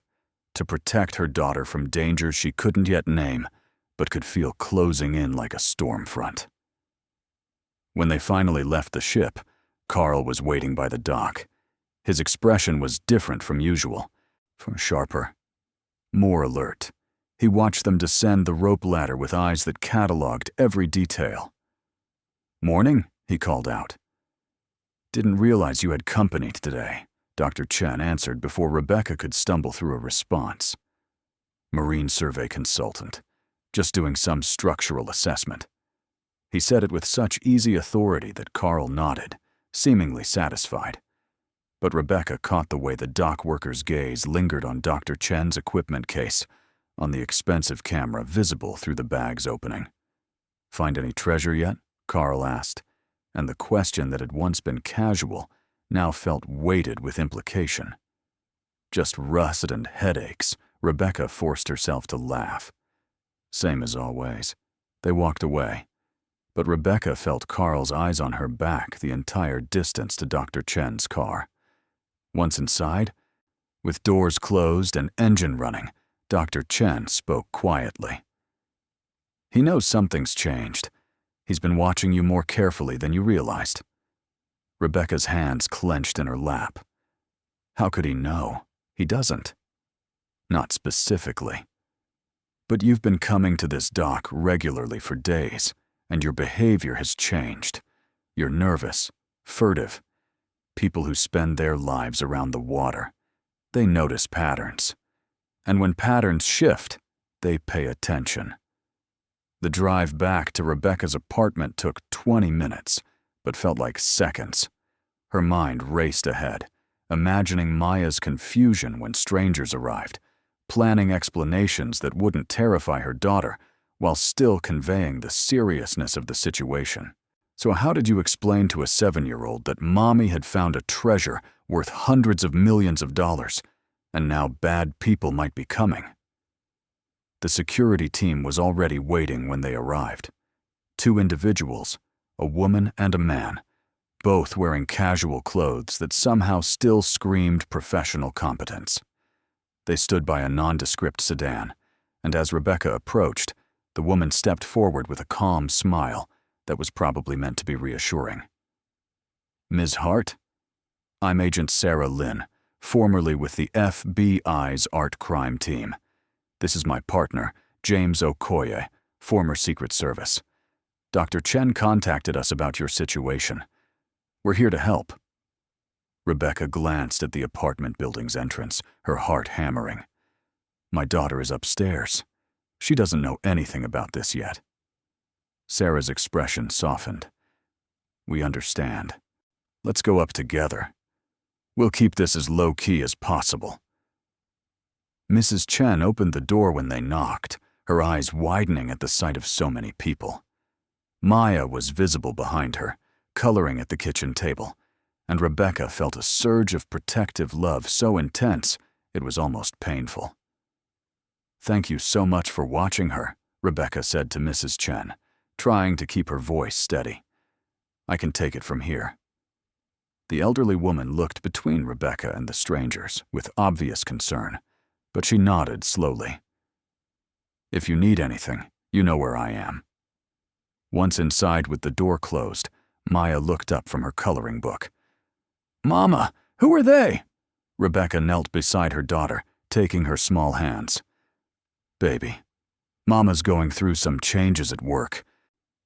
to protect her daughter from dangers she couldn't yet name, but could feel closing in like a storm front. When they finally left the ship, Carl was waiting by the dock. His expression was different from usual, sharper, more alert. He watched them descend the rope ladder with eyes that cataloged every detail. "Morning," he called out. "Didn't realize you had company today," Dr. Chen answered before Rebecca could stumble through a response. "Marine survey consultant, just doing some structural assessment." He said it with such easy authority that Carl nodded, seemingly satisfied. But Rebecca caught the way the dock worker's gaze lingered on Dr. Chen's equipment case, on the expensive camera visible through the bag's opening. "Find any treasure yet?" Carl asked, and the question that had once been casual now felt weighted with implication. "Just rust and headaches," Rebecca forced herself to laugh. Same as always. They walked away, but Rebecca felt Carl's eyes on her back the entire distance to Dr. Chen's car. Once inside, with doors closed and engine running, Dr. Chen spoke quietly. "He knows something's changed. He's been watching you more carefully than you realized." Rebecca's hands clenched in her lap. How could he know? He doesn't. Not specifically. "But you've been coming to this dock regularly for days, and your behavior has changed. You're nervous, furtive. People who spend their lives around the water, they notice patterns. And when patterns shift, they pay attention." The drive back to Rebecca's apartment took 20 minutes, but felt like seconds. Her mind raced ahead, imagining Maya's confusion when strangers arrived, planning explanations that wouldn't terrify her daughter, while still conveying the seriousness of the situation. So how did you explain to a 7-year-old that Mommy had found a treasure worth hundreds of millions of dollars, and now bad people might be coming? The security team was already waiting when they arrived. 2 individuals, a woman and a man, both wearing casual clothes that somehow still screamed professional competence. They stood by a nondescript sedan, and as Rebecca approached, the woman stepped forward with a calm smile that was probably meant to be reassuring. "Ms. Hart? I'm Agent Sarah Lynn, formerly with the FBI's Art Crime Team. This is my partner, James Okoye, former Secret Service. Dr. Chen contacted us about your situation. We're here to help." Rebecca glanced at the apartment building's entrance, her heart hammering. "My daughter is upstairs. She doesn't know anything about this yet." Sarah's expression softened. "We understand. Let's go up together. We'll keep this as low-key as possible." Mrs. Chen opened the door when they knocked, her eyes widening at the sight of so many people. Maya was visible behind her, coloring at the kitchen table, and Rebecca felt a surge of protective love so intense it was almost painful. "Thank you so much for watching her," Rebecca said to Mrs. Chen, trying to keep her voice steady. "I can take it from here." The elderly woman looked between Rebecca and the strangers with obvious concern, but she nodded slowly. "If you need anything, you know where I am." Once inside with the door closed, Maya looked up from her coloring book. "Mama, who are they?" Rebecca knelt beside her daughter, taking her small hands. "Baby, Mama's going through some changes at work.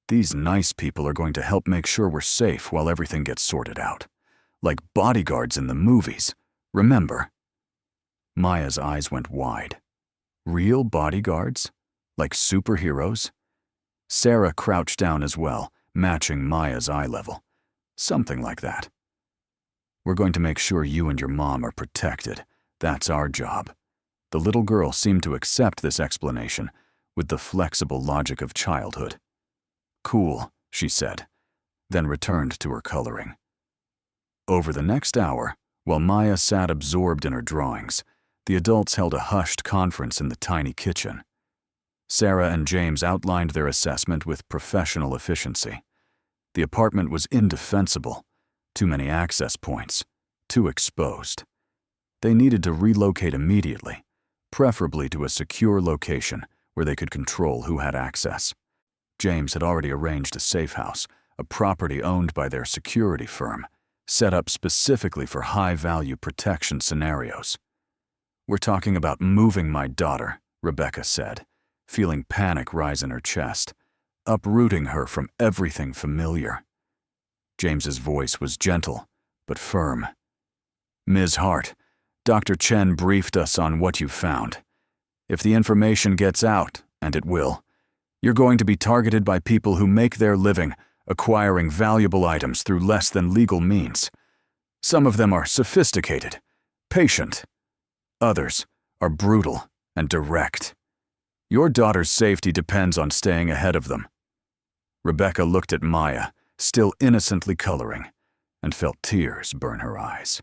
These nice people are going to help make sure we're safe while everything gets sorted out. Like bodyguards in the movies, remember?" Maya's eyes went wide. Real bodyguards? Like superheroes? Sarah crouched down as well, matching Maya's eye level. Something like that. "We're going to make sure you and your mom are protected. That's our job." The little girl seemed to accept this explanation with the flexible logic of childhood. "Cool," she said, then returned to her coloring. Over the next hour, while Maya sat absorbed in her drawings, the adults held a hushed conference in the tiny kitchen. Sarah and James outlined their assessment with professional efficiency. The apartment was indefensible, too many access points, too exposed. They needed to relocate immediately, preferably to a secure location where they could control who had access. James had already arranged a safe house, a property owned by their security firm, set up specifically for high-value protection scenarios. "We're talking about moving my daughter," Rebecca said, feeling panic rise in her chest, uprooting her from everything familiar. James's voice was gentle, but firm. "Ms. Hart, Dr. Chen briefed us on what you found. If the information gets out, and it will, you're going to be targeted by people who make their living acquiring valuable items through less than legal means. Some of them are sophisticated, patient. Others are brutal and direct. Your daughter's safety depends on staying ahead of them." Rebecca looked at Maya, still innocently coloring, and felt tears burn her eyes.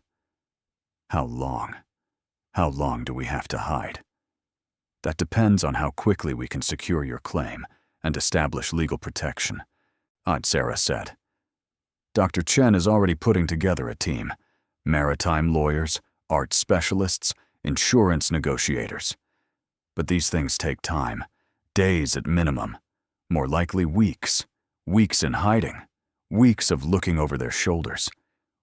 How long do we have to hide? "That depends on how quickly we can secure your claim and establish legal protection," Aunt Sarah said. "Dr. Chen is already putting together a team: maritime lawyers, art specialists, insurance negotiators. But these things take time, days at minimum, more likely weeks, weeks in hiding, weeks of looking over their shoulders,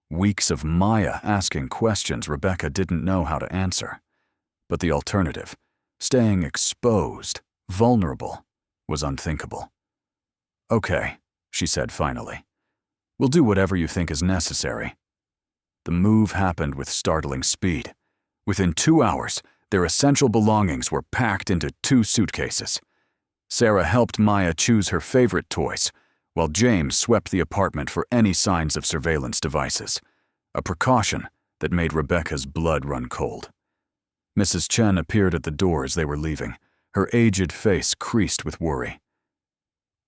weeks of Maya asking questions Rebecca didn't know how to answer. But the alternative, staying exposed, vulnerable, was unthinkable. "Okay," she said finally. "We'll do whatever you think is necessary." The move happened with startling speed. Within 2 hours, their essential belongings were packed into 2 suitcases. Sarah helped Maya choose her favorite toys, while James swept the apartment for any signs of surveillance devices, a precaution that made Rebecca's blood run cold. Mrs. Chen appeared at the door as they were leaving, her aged face creased with worry.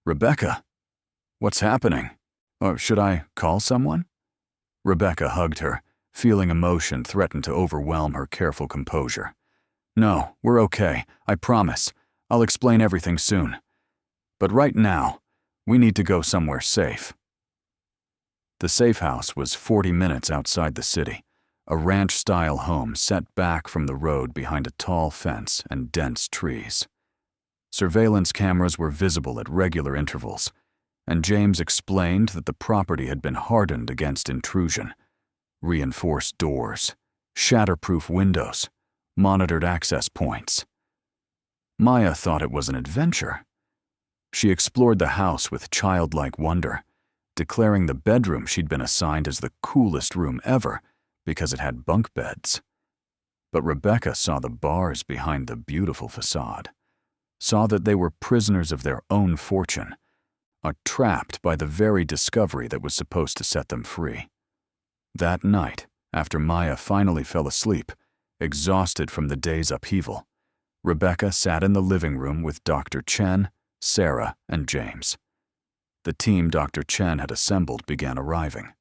"Rebecca, what's happening? Or should I call someone?" Rebecca hugged her, feeling emotion threaten to overwhelm her careful composure. "No, we're okay, I promise. I'll explain everything soon. But right now, we need to go somewhere safe." The safe house was 40 minutes outside the city, a ranch-style home set back from the road behind a tall fence and dense trees. Surveillance cameras were visible at regular intervals, and James explained that the property had been hardened against intrusion. Reinforced doors, shatterproof windows, monitored access points. Maya thought it was an adventure. She explored the house with childlike wonder, declaring the bedroom she'd been assigned as the coolest room ever because it had bunk beds. But Rebecca saw the bars behind the beautiful facade, saw that they were prisoners of their own fortune, are trapped by the very discovery that was supposed to set them free. That night, after Maya finally fell asleep, exhausted from the day's upheaval, Rebecca sat in the living room with Dr. Chen, Sarah, and James. The team Dr. Chen had assembled began arriving.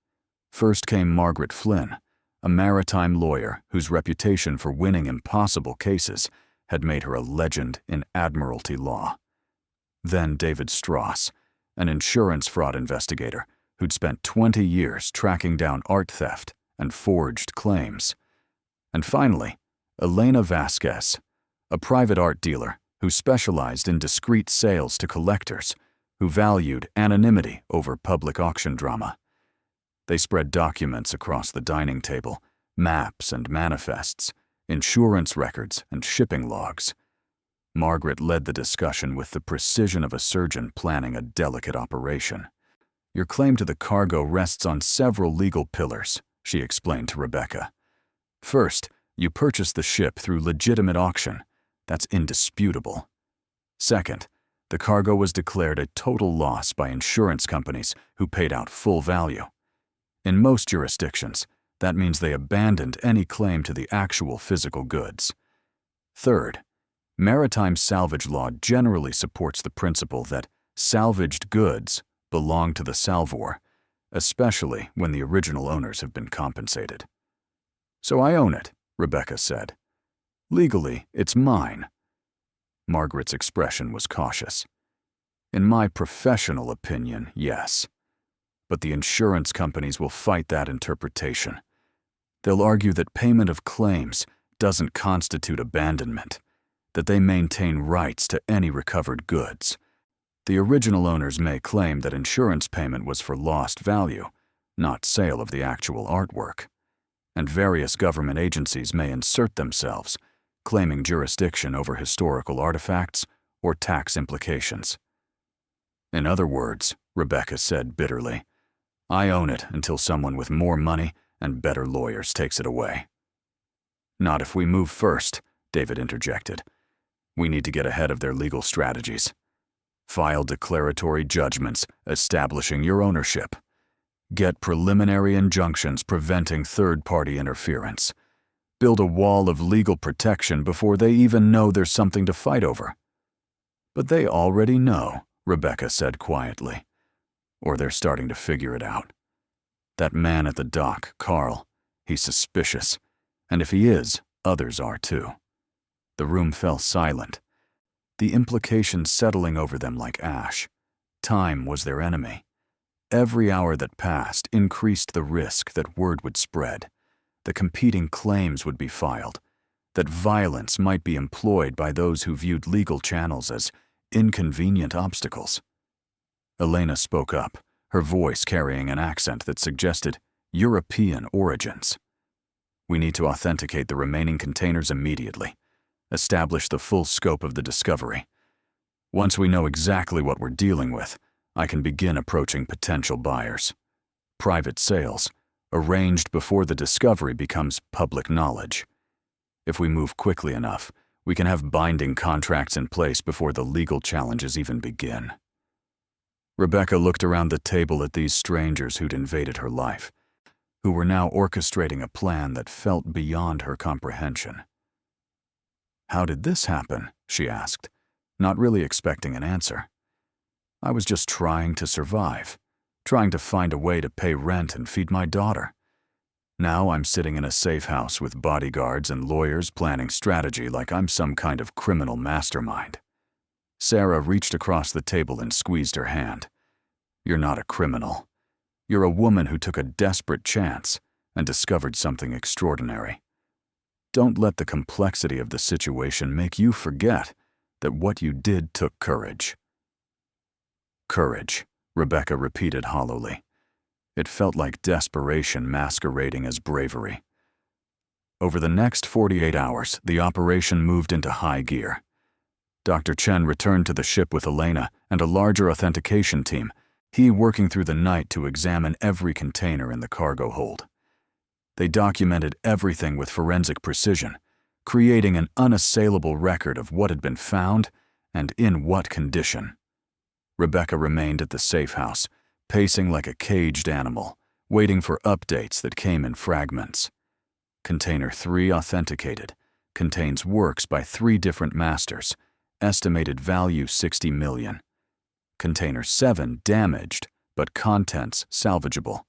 First came Margaret Flynn, a maritime lawyer whose reputation for winning impossible cases had made her a legend in admiralty law. Then David Strauss, an insurance fraud investigator who'd spent 20 years tracking down art theft and forged claims. And finally, Elena Vasquez, a private art dealer who specialized in discreet sales to collectors who valued anonymity over public auction drama. They spread documents across the dining table, maps and manifests, insurance records and shipping logs. Margaret led the discussion with the precision of a surgeon planning a delicate operation. Your claim to the cargo rests on several legal pillars, she explained to Rebecca. First, you purchased the ship through legitimate auction. That's indisputable. Second, the cargo was declared a total loss by insurance companies who paid out full value. In most jurisdictions, that means they abandoned any claim to the actual physical goods. Third, maritime salvage law generally supports the principle that salvaged goods belong to the salvor, especially when the original owners have been compensated. So I own it, Rebecca said. Legally, it's mine. Margaret's expression was cautious. In my professional opinion, yes. But the insurance companies will fight that interpretation. They'll argue that payment of claims doesn't constitute abandonment, that they maintain rights to any recovered goods. The original owners may claim that insurance payment was for lost value, not sale of the actual artwork. And various government agencies may insert themselves, claiming jurisdiction over historical artifacts or tax implications. In other words, Rebecca said bitterly, I own it until someone with more money and better lawyers takes it away. Not if we move first, David interjected. We need to get ahead of their legal strategies. File declaratory judgments establishing your ownership. Get preliminary injunctions preventing third-party interference. Build a wall of legal protection before they even know there's something to fight over. But they already know, Rebecca said quietly. Or they're starting to figure it out. That man at the dock, Carl, he's suspicious. And if he is, others are too. The room fell silent, the implications settling over them like ash. Time was their enemy. Every hour that passed increased the risk that word would spread, that competing claims would be filed, that violence might be employed by those who viewed legal channels as inconvenient obstacles. Elena spoke up, her voice carrying an accent that suggested European origins. We need to authenticate the remaining containers immediately. Establish the full scope of the discovery. Once we know exactly what we're dealing with, I can begin approaching potential buyers. Private sales, arranged before the discovery becomes public knowledge. If we move quickly enough, we can have binding contracts in place before the legal challenges even begin. Rebecca looked around the table at these strangers who'd invaded her life, who were now orchestrating a plan that felt beyond her comprehension. How did this happen? She asked, not really expecting an answer. I was just trying to survive, trying to find a way to pay rent and feed my daughter. Now I'm sitting in a safe house with bodyguards and lawyers planning strategy like I'm some kind of criminal mastermind. Sarah reached across the table and squeezed her hand. You're not a criminal. You're a woman who took a desperate chance and discovered something extraordinary. Don't let the complexity of the situation make you forget that what you did took courage. Courage, Rebecca repeated hollowly. It felt like desperation masquerading as bravery. Over the next 48 hours, the operation moved into high gear. Dr. Chen returned to the ship with Elena and a larger authentication team, he working through the night to examine every container in the cargo hold. They documented everything with forensic precision, creating an unassailable record of what had been found and in what condition. Rebecca remained at the safe house, pacing like a caged animal, waiting for updates that came in fragments. Container 3 authenticated, contains works by 3 different masters, estimated value 60 million. Container 7 damaged, but contents salvageable,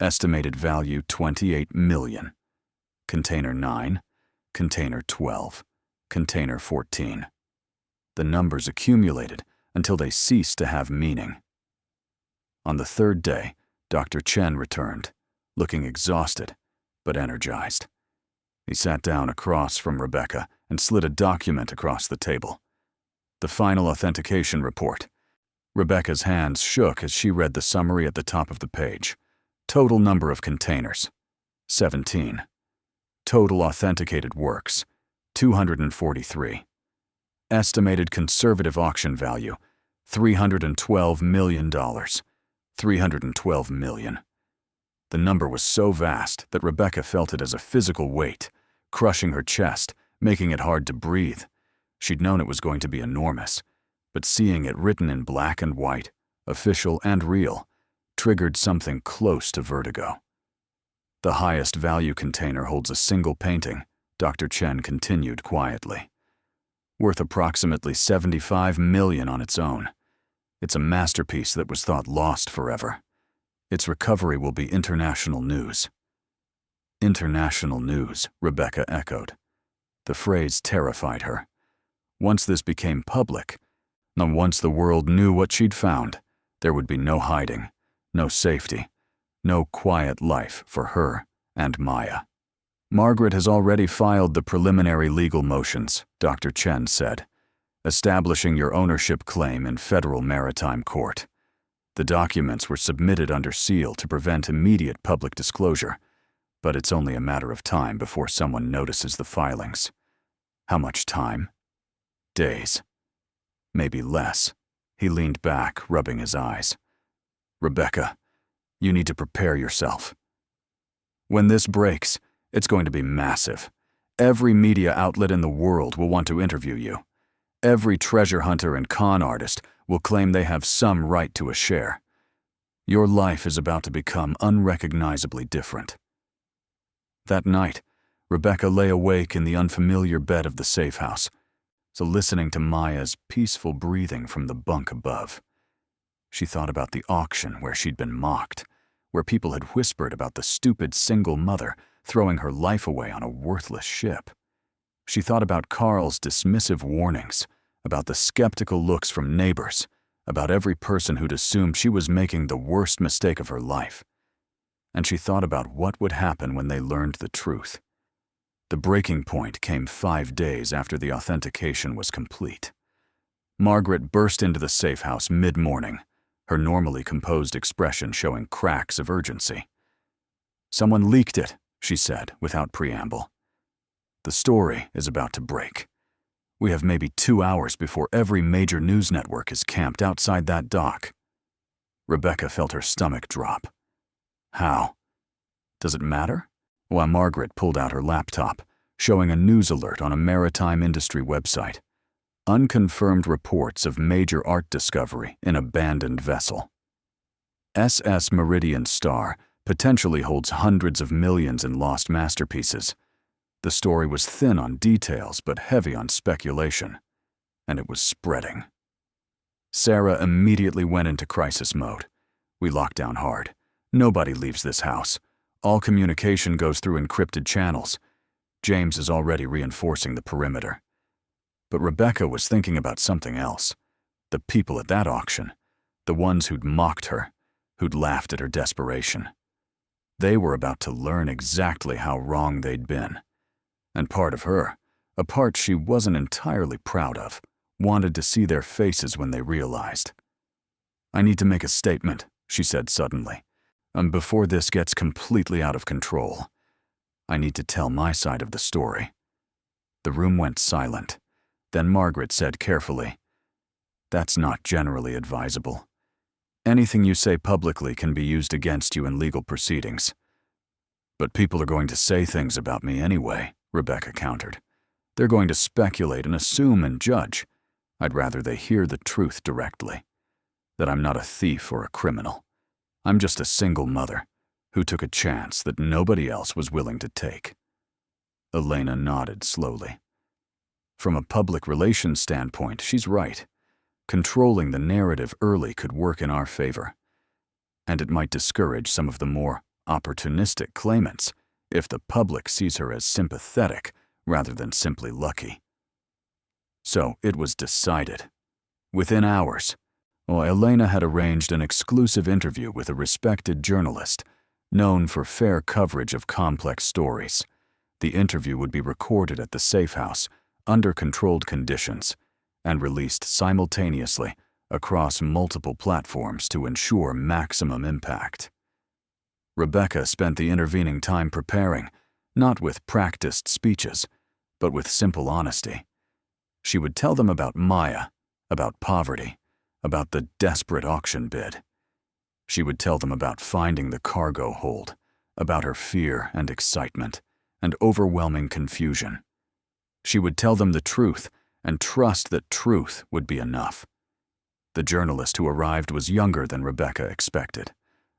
estimated value 28 million. Container 9, Container 12, Container 14. The numbers accumulated until they ceased to have meaning. On the 3rd day, Dr. Chen returned, looking exhausted, but energized. He sat down across from Rebecca and slid a document across the table. The final authentication report. Rebecca's hands shook as she read the summary at the top of the page. Total number of containers, 17. Total authenticated works, 243. Estimated conservative auction value, $312 million. 312 million. The number was so vast that Rebecca felt it as a physical weight, crushing her chest, making it hard to breathe. She'd known it was going to be enormous, but seeing it written in black and white, official and real, triggered something close to vertigo. The highest value container holds a single painting, Dr. Chen continued quietly. Worth approximately 75 million on its own. It's a masterpiece that was thought lost forever. Its recovery will be international news. International news, Rebecca echoed. The phrase terrified her. Once this became public, and once the world knew what she'd found, there would be no hiding, no safety, no quiet life for her and Maya. Margaret has already filed the preliminary legal motions, Dr. Chen said, establishing your ownership claim in federal maritime court. The documents were submitted under seal to prevent immediate public disclosure, but it's only a matter of time before someone notices the filings. How much time? Days. Maybe less. He leaned back, rubbing his eyes. Rebecca, you need to prepare yourself. When this breaks, it's going to be massive. Every media outlet in the world will want to interview you. Every treasure hunter and con artist will claim they have some right to a share. Your life is about to become unrecognizably different. That night, Rebecca lay awake in the unfamiliar bed of the safe house, so listening to Maya's peaceful breathing from the bunk above. She thought about the auction where she'd been mocked, where people had whispered about the stupid single mother throwing her life away on a worthless ship. She thought about Carl's dismissive warnings, about the skeptical looks from neighbors, about every person who'd assumed she was making the worst mistake of her life. And she thought about what would happen when they learned the truth. The breaking point came 5 days after the authentication was complete. Margaret burst into the safe house mid-morning, her normally composed expression showing cracks of urgency. Someone leaked it, she said, without preamble. The story is about to break. We have maybe 2 hours before every major news network is camped outside that dock. Rebecca felt her stomach drop. How? Does it matter? While Margaret pulled out her laptop, showing a news alert on a maritime industry website. Unconfirmed reports of major art discovery in abandoned vessel. SS Meridian Star potentially holds hundreds of millions in lost masterpieces. The story was thin on details but heavy on speculation, and it was spreading. Sarah immediately went into crisis mode. We locked down hard. Nobody leaves this house. All communication goes through encrypted channels. James is already reinforcing the perimeter. But Rebecca was thinking about something else. The people at that auction. The ones who'd mocked her, who'd laughed at her desperation. They were about to learn exactly how wrong they'd been. And part of her, a part she wasn't entirely proud of, wanted to see their faces when they realized. "I need to make a statement," she said suddenly. Before this gets completely out of control. I need to tell my side of the story." The room went silent. Then Margaret said carefully, "That's not generally advisable. Anything you say publicly can be used against you in legal proceedings." "But people are going to say things about me anyway," Rebecca countered. "They're going to speculate and assume and judge. I'd rather they hear the truth directly. That I'm not a thief or a criminal. I'm just a single mother who took a chance that nobody else was willing to take." Elena nodded slowly. "From a public relations standpoint, she's right. Controlling the narrative early could work in our favor. And it might discourage some of the more opportunistic claimants if the public sees her as sympathetic rather than simply lucky." So it was decided. Within hours, Elena had arranged an exclusive interview with a respected journalist known for fair coverage of complex stories. The interview would be recorded at the safe house under controlled conditions and released simultaneously across multiple platforms to ensure maximum impact. Rebecca spent the intervening time preparing, not with practiced speeches, but with simple honesty. She would tell them about Maya, about poverty, about the desperate auction bid. She would tell them about finding the cargo hold, about her fear and excitement, and overwhelming confusion. She would tell them the truth and trust that truth would be enough. The journalist who arrived was younger than Rebecca expected,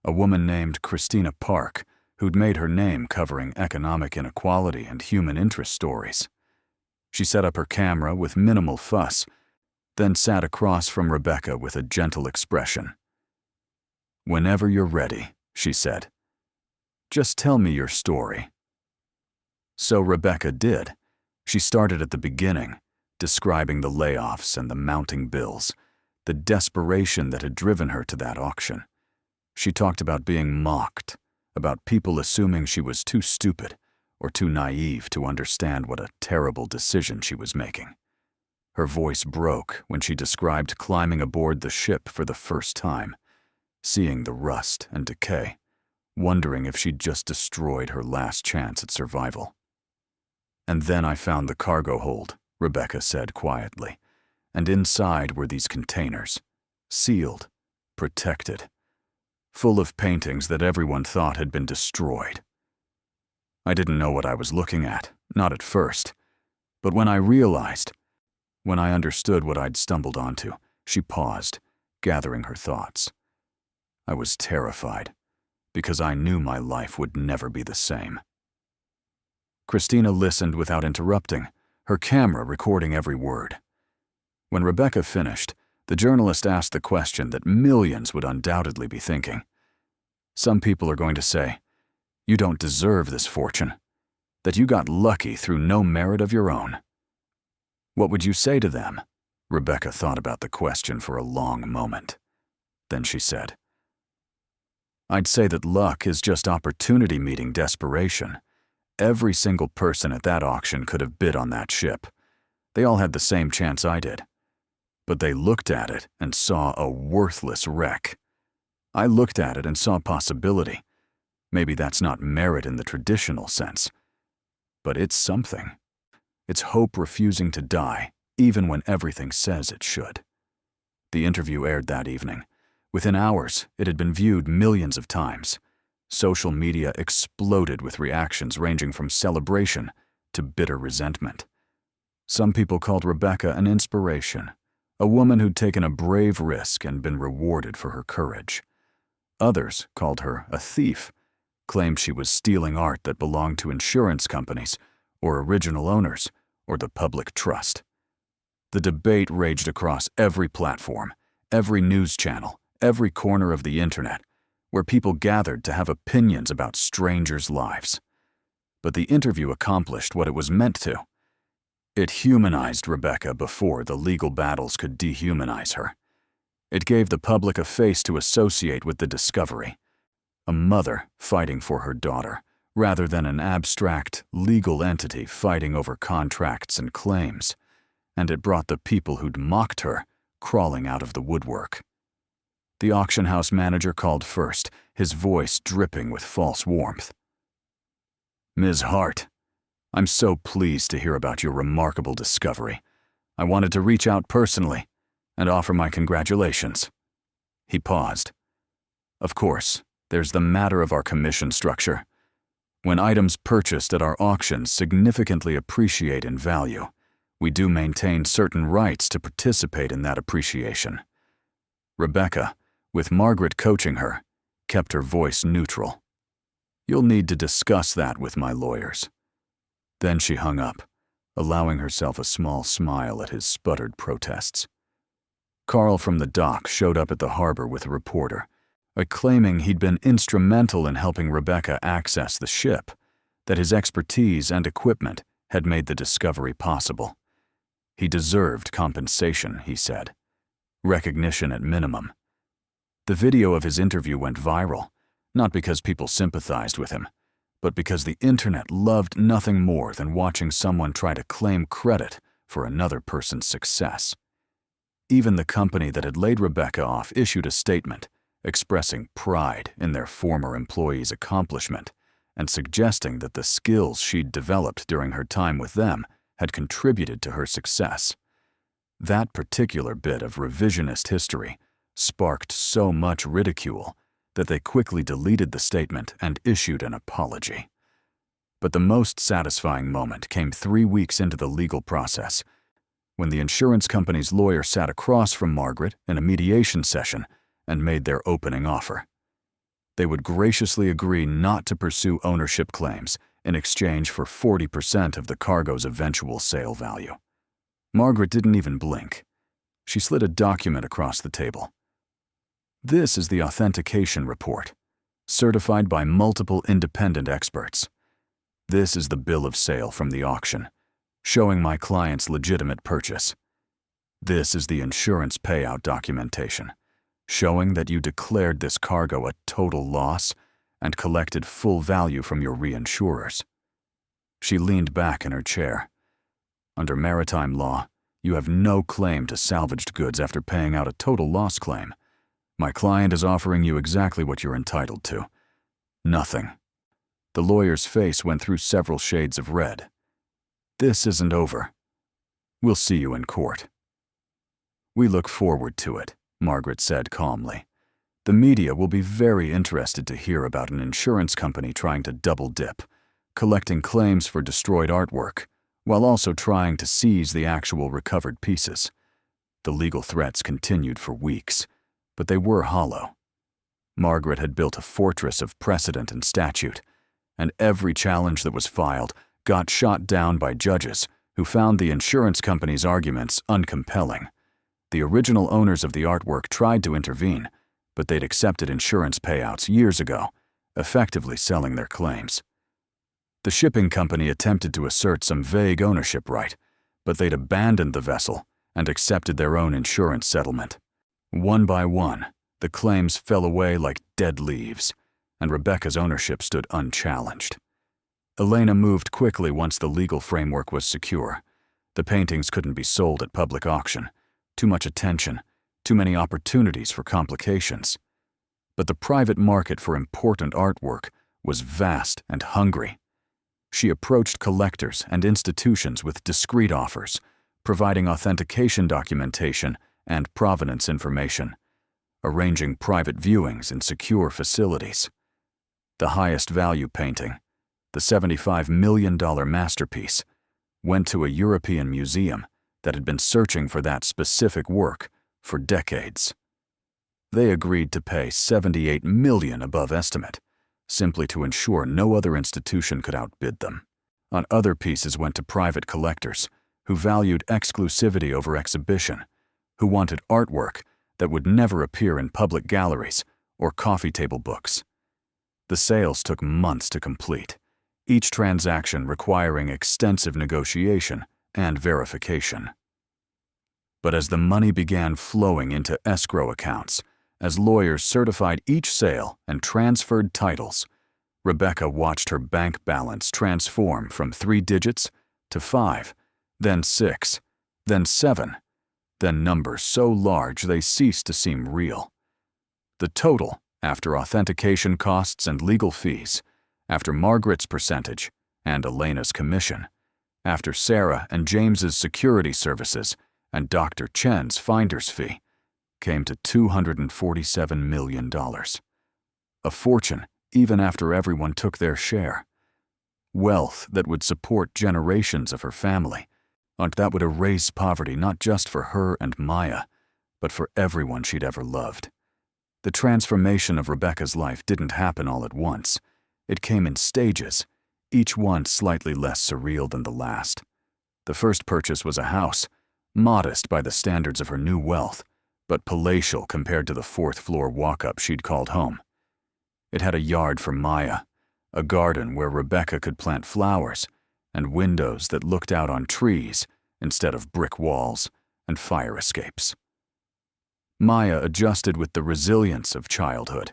a woman named Christina Park, who'd made her name covering economic inequality and human interest stories. She set up her camera with minimal fuss, then sat across from Rebecca with a gentle expression. "Whenever you're ready," she said. "Just tell me your story." So Rebecca did. She started at the beginning, describing the layoffs and the mounting bills, the desperation that had driven her to that auction. She talked about being mocked, about people assuming she was too stupid or too naive to understand what a terrible decision she was making. Her voice broke when she described climbing aboard the ship for the first time, seeing the rust and decay, wondering if she'd just destroyed her last chance at survival. "And then I found the cargo hold," Rebecca said quietly, "and inside were these containers, sealed, protected, full of paintings that everyone thought had been destroyed. I didn't know what I was looking at, not at first, but when I realized, when I understood what I'd stumbled onto," she paused, gathering her thoughts. "I was terrified, because I knew my life would never be the same." Christina listened without interrupting, her camera recording every word. When Rebecca finished, the journalist asked the question that millions would undoubtedly be thinking. "Some people are going to say, you don't deserve this fortune, that you got lucky through no merit of your own. What would you say to them?" Rebecca thought about the question for a long moment. Then she said, "I'd say that luck is just opportunity meeting desperation. Every single person at that auction could have bid on that ship. They all had the same chance I did. But they looked at it and saw a worthless wreck. I looked at it and saw possibility. Maybe that's not merit in the traditional sense, but it's something. It's hope refusing to die, even when everything says it should." The interview aired that evening. Within hours, it had been viewed millions of times. Social media exploded with reactions ranging from celebration to bitter resentment. Some people called Rebecca an inspiration, a woman who'd taken a brave risk and been rewarded for her courage. Others called her a thief, claimed she was stealing art that belonged to insurance companies or original owners or the public trust. The debate raged across every platform, every news channel, every corner of the internet, where people gathered to have opinions about strangers' lives. But the interview accomplished what it was meant to. It humanized Rebecca before the legal battles could dehumanize her. It gave the public a face to associate with the discovery, a mother fighting for her daughter, rather than an abstract, legal entity fighting over contracts and claims. and it brought the people who'd mocked her crawling out of the woodwork. The auction house manager called first, his voice dripping with false warmth. "Ms. Hart, I'm so pleased to hear about your remarkable discovery. I wanted to reach out personally and offer my congratulations." He paused. "Of course, there's the matter of our commission structure. When items purchased at our auctions significantly appreciate in value, we do maintain certain rights to participate in that appreciation." Rebecca, with Margaret coaching her, kept her voice neutral. "You'll need to discuss that with my lawyers." Then she hung up, allowing herself a small smile at his sputtered protests. Carl from the dock showed up at the harbor with a reporter, claiming he'd been instrumental in helping Rebecca access the ship, that his expertise and equipment had made the discovery possible. He deserved compensation, he said. Recognition at minimum. The video of his interview went viral, not because people sympathized with him, but because the internet loved nothing more than watching someone try to claim credit for another person's success. Even the company that had laid Rebecca off issued a statement expressing pride in their former employee's accomplishment and suggesting that the skills she'd developed during her time with them had contributed to her success. That particular bit of revisionist history sparked so much ridicule that they quickly deleted the statement and issued an apology. But the most satisfying moment came 3 weeks into the legal process, when the insurance company's lawyer sat across from Margaret in a mediation session and made their opening offer. They would graciously agree not to pursue ownership claims in exchange for 40% of the cargo's eventual sale value. Margaret didn't even blink. She slid a document across the table. "This is the authentication report, certified by multiple independent experts. This is the bill of sale from the auction, showing my client's legitimate purchase. This is the insurance payout documentation, showing that you declared this cargo a total loss and collected full value from your reinsurers." She leaned back in her chair. "Under maritime law, you have no claim to salvaged goods after paying out a total loss claim. My client is offering you exactly what you're entitled to. Nothing." The lawyer's face went through several shades of red. "This isn't over. We'll see you in court." "We look forward to it," Margaret said calmly. "The media will be very interested to hear about an insurance company trying to double dip, collecting claims for destroyed artwork, while also trying to seize the actual recovered pieces." The legal threats continued for weeks, but they were hollow. Margaret had built a fortress of precedent and statute, and every challenge that was filed got shot down by judges who found the insurance company's arguments uncompelling. The original owners of the artwork tried to intervene, but they'd accepted insurance payouts years ago, effectively selling their claims. The shipping company attempted to assert some vague ownership right, but they'd abandoned the vessel and accepted their own insurance settlement. One by one, the claims fell away like dead leaves, and Rebecca's ownership stood unchallenged. Elena moved quickly once the legal framework was secure. The paintings couldn't be sold at public auction. Too much attention, too many opportunities for complications. But the private market for important artwork was vast and hungry. She approached collectors and institutions with discreet offers, providing authentication documentation and provenance information, arranging private viewings in secure facilities. The highest value painting, the $75 million masterpiece, went to a European museum that had been searching for that specific work for decades. They agreed to pay $78 million above estimate, simply to ensure no other institution could outbid them. Other pieces went to private collectors who valued exclusivity over exhibition, who wanted artwork that would never appear in public galleries or coffee table books. The sales took months to complete, each transaction requiring extensive negotiation and verification. But as the money began flowing into escrow accounts, as lawyers certified each sale and transferred titles, Rebecca watched her bank balance transform from 3 digits to 5, then 6, then 7, then numbers so large they ceased to seem real. The total, after authentication costs and legal fees, after Margaret's percentage and Elena's commission, after Sarah and James's security services and Dr. Chen's finder's fee, came to $247 million. A fortune even after everyone took their share. Wealth that would support generations of her family, and that would erase poverty not just for her and Maya, but for everyone she'd ever loved. The transformation of Rebecca's life didn't happen all at once. It came in stages, each one slightly less surreal than the last. The first purchase was a house, modest by the standards of her new wealth, but palatial compared to the fourth-floor walk-up she'd called home. It had a yard for Maya, a garden where Rebecca could plant flowers, and windows that looked out on trees instead of brick walls and fire escapes. Maya adjusted with the resilience of childhood.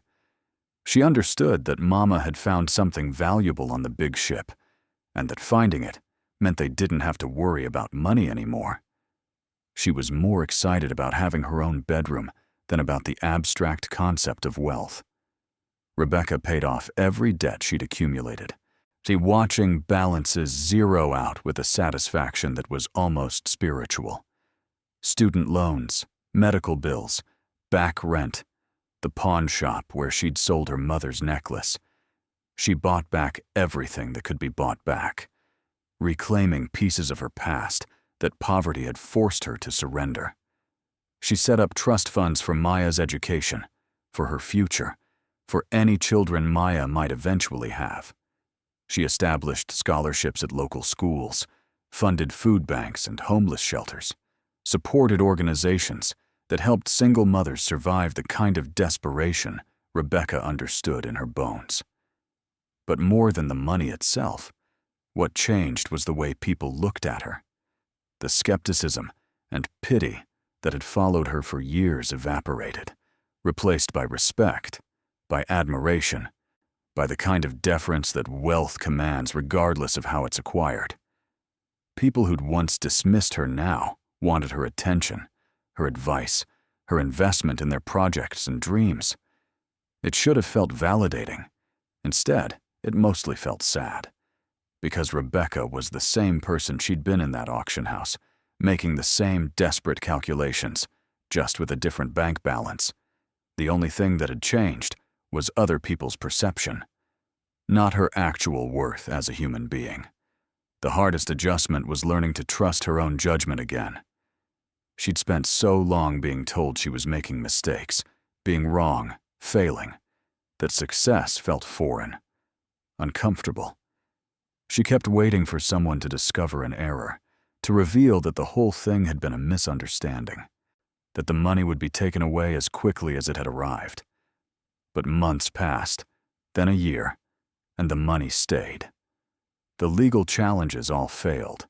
She understood that Mama had found something valuable on the big ship, and that finding it meant they didn't have to worry about money anymore. She was more excited about having her own bedroom than about the abstract concept of wealth. Rebecca paid off every debt she'd accumulated, watching balances zero out with a satisfaction that was almost spiritual. Student loans, medical bills, back rent, the pawn shop where she'd sold her mother's necklace. She bought back everything that could be bought back, reclaiming pieces of her past that poverty had forced her to surrender. She set up trust funds for Maya's education, for her future, for any children Maya might eventually have. She established scholarships at local schools, funded food banks and homeless shelters, supported organizations that helped single mothers survive the kind of desperation Rebecca understood in her bones. But more than the money itself, what changed was the way people looked at her. The skepticism and pity that had followed her for years evaporated, replaced by respect, by admiration, by the kind of deference that wealth commands regardless of how it's acquired. People who'd once dismissed her now wanted her attention, her advice, her investment in their projects and dreams. It should have felt validating. Instead, it mostly felt sad. Because Rebecca was the same person she'd been in that auction house, making the same desperate calculations, just with a different bank balance. The only thing that had changed was other people's perception, not her actual worth as a human being. The hardest adjustment was learning to trust her own judgment again. She'd spent so long being told she was making mistakes, being wrong, failing, that success felt foreign, uncomfortable. She kept waiting for someone to discover an error, to reveal that the whole thing had been a misunderstanding, that the money would be taken away as quickly as it had arrived. But months passed, then a year, and the money stayed. The legal challenges all failed.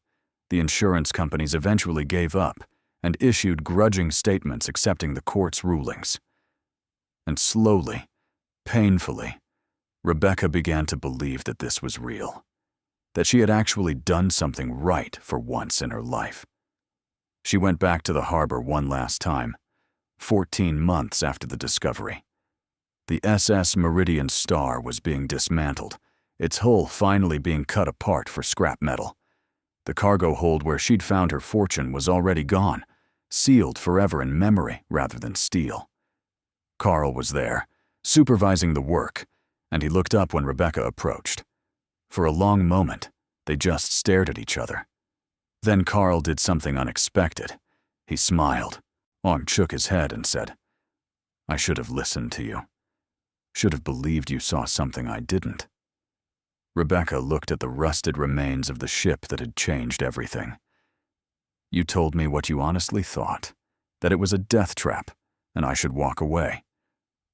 The insurance companies eventually gave up and issued grudging statements accepting the court's rulings. And slowly, painfully, Rebecca began to believe that this was real, that she had actually done something right for once in her life. She went back to the harbor one last time, 14 months after the discovery. The SS Meridian Star was being dismantled, its hull finally being cut apart for scrap metal. The cargo hold where she'd found her fortune was already gone, sealed forever in memory rather than steel. Carl was there, supervising the work, and he looked up when Rebecca approached. For a long moment, they just stared at each other. Then Carl did something unexpected. He smiled, shook his head and said, "I should have listened to you. Should have believed you saw something I didn't." Rebecca looked at the rusted remains of the ship that had changed everything. "You told me what you honestly thought, that it was a death trap, and I should walk away.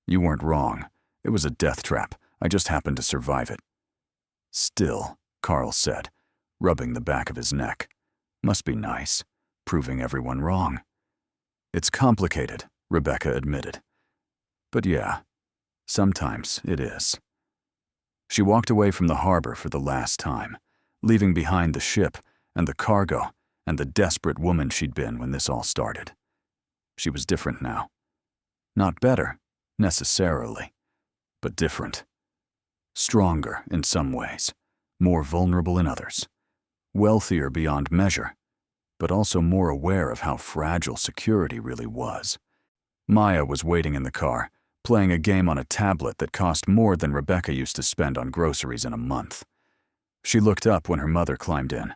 You weren't wrong. It was a death trap. I just happened to survive it." "Still," Carl said, rubbing the back of his neck. "Must be nice, proving everyone wrong." "It's complicated," Rebecca admitted. "But yeah, sometimes it is." She walked away from the harbor for the last time, leaving behind the ship and the cargo and the desperate woman she'd been when this all started. She was different now. Not better, necessarily, but different. Stronger in some ways, more vulnerable in others, wealthier beyond measure, but also more aware of how fragile security really was. Maya was waiting in the car, playing a game on a tablet that cost more than Rebecca used to spend on groceries in a month. She looked up when her mother climbed in.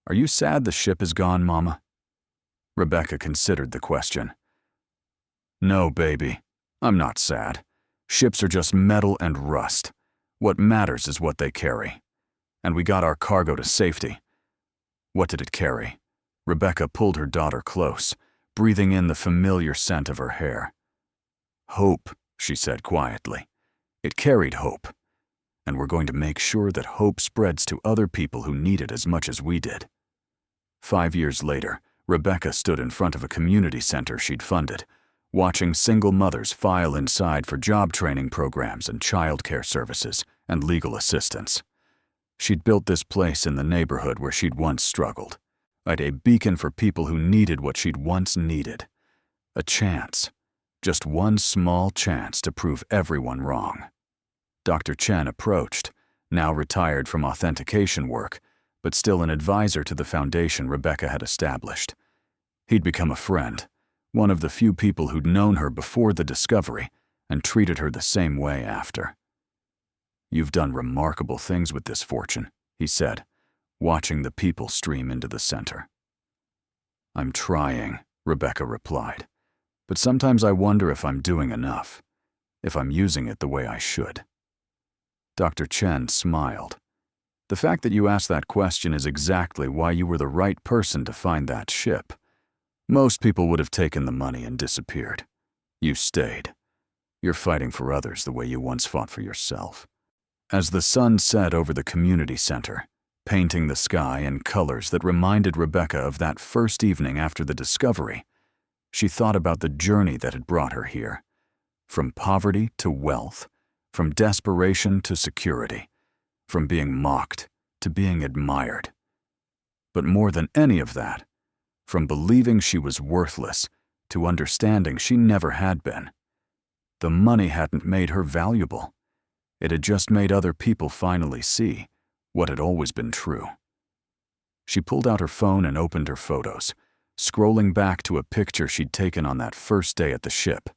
"Are you sad the ship is gone, Mama?" Rebecca considered the question. "No, baby, I'm not sad. Ships are just metal and rust. What matters is what they carry. And we got our cargo to safety." What did it carry? Rebecca pulled her daughter close, breathing in the familiar scent of her hair. "Hope," she said quietly. "It carried hope. And we're going to make sure that hope spreads to other people who need it as much as we did." 5 years later, Rebecca stood in front of a community center she'd funded, watching single mothers file inside for job training programs and childcare services and legal assistance. She'd built this place in the neighborhood where she'd once struggled, like a beacon for people who needed what she'd once needed. A chance, just one small chance to prove everyone wrong. Dr. Chen approached, now retired from authentication work, but still an advisor to the foundation Rebecca had established. He'd become a friend, one of the few people who'd known her before the discovery and treated her the same way after. "You've done remarkable things with this fortune," he said, watching the people stream into the center. "I'm trying," Rebecca replied, "but sometimes I wonder if I'm doing enough, if I'm using it the way I should." Dr. Chen smiled. "The fact that you asked that question is exactly why you were the right person to find that ship. Most people would have taken the money and disappeared. You stayed. You're fighting for others the way you once fought for yourself." As the sun set over the community center, painting the sky in colors that reminded Rebecca of that first evening after the discovery, she thought about the journey that had brought her here. From poverty to wealth, from desperation to security, from being mocked to being admired. But more than any of that, from believing she was worthless to understanding she never had been. The money hadn't made her valuable. It had just made other people finally see what had always been true. She pulled out her phone and opened her photos, scrolling back to a picture she'd taken on that first day at the ship.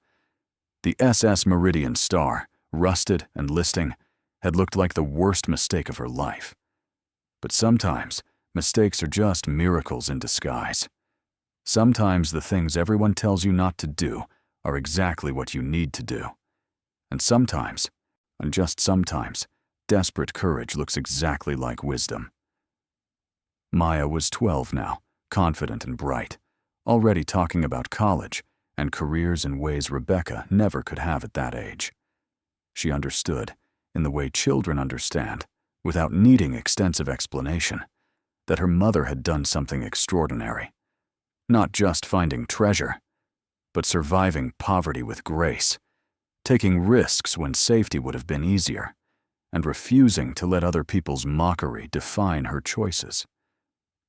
The SS Meridian Star, rusted and listing, had looked like the worst mistake of her life. But sometimes, mistakes are just miracles in disguise. Sometimes the things everyone tells you not to do are exactly what you need to do. And sometimes, and just sometimes, desperate courage looks exactly like wisdom. Maya was 12 now, confident and bright, already talking about college and careers in ways Rebecca never could have at that age. She understood, in the way children understand, without needing extensive explanation, that her mother had done something extraordinary. Not just finding treasure, but surviving poverty with grace, taking risks when safety would have been easier, and refusing to let other people's mockery define her choices.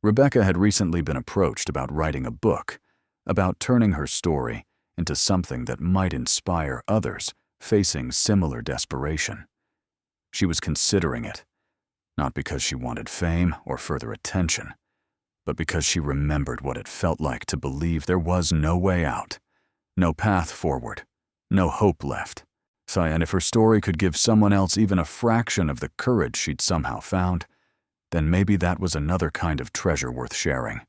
Rebecca had recently been approached about writing a book, about turning her story into something that might inspire others facing similar desperation. She was considering it, not because she wanted fame or further attention, but because she remembered what it felt like to believe there was no way out, no path forward, no hope left. And if her story could give someone else even a fraction of the courage she'd somehow found, then maybe that was another kind of treasure worth sharing.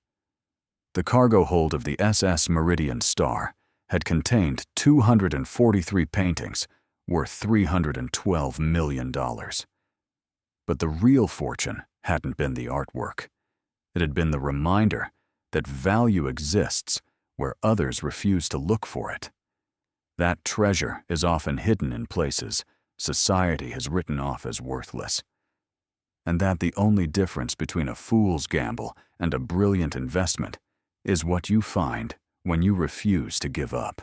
The cargo hold of the SS Meridian Star had contained 243 paintings worth $312 million. But the real fortune hadn't been the artwork. It had been the reminder that value exists where others refuse to look for it. That treasure is often hidden in places society has written off as worthless. And that the only difference between a fool's gamble and a brilliant investment is what you find when you refuse to give up.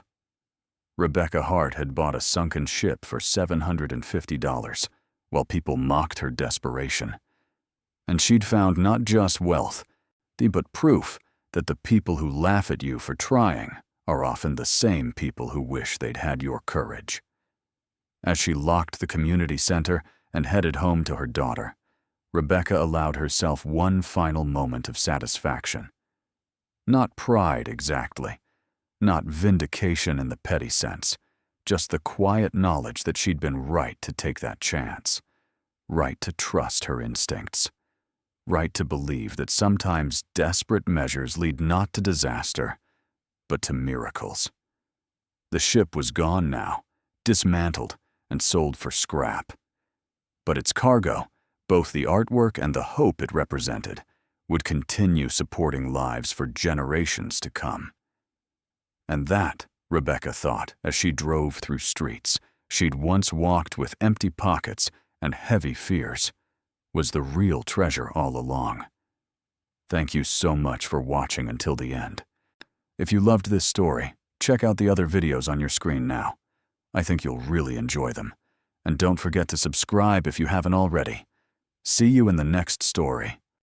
Rebecca Hart had bought a sunken ship for $750 while people mocked her desperation. And she'd found not just wealth, but proof that the people who laugh at you for trying are often the same people who wish they'd had your courage. As she locked the community center and headed home to her daughter, Rebecca allowed herself one final moment of satisfaction. Not pride exactly, not vindication in the petty sense, just the quiet knowledge that she'd been right to take that chance, right to trust her instincts, right to believe that sometimes desperate measures lead not to disaster, but to miracles. The ship was gone now, dismantled and sold for scrap. But its cargo, both the artwork and the hope it represented, would continue supporting lives for generations to come. And that, Rebecca thought as she drove through streets she'd once walked with empty pockets and heavy fears, was the real treasure all along. Thank you so much for watching until the end. If you loved this story, check out the other videos on your screen now. I think you'll really enjoy them. And don't forget to subscribe if you haven't already. See you in the next story.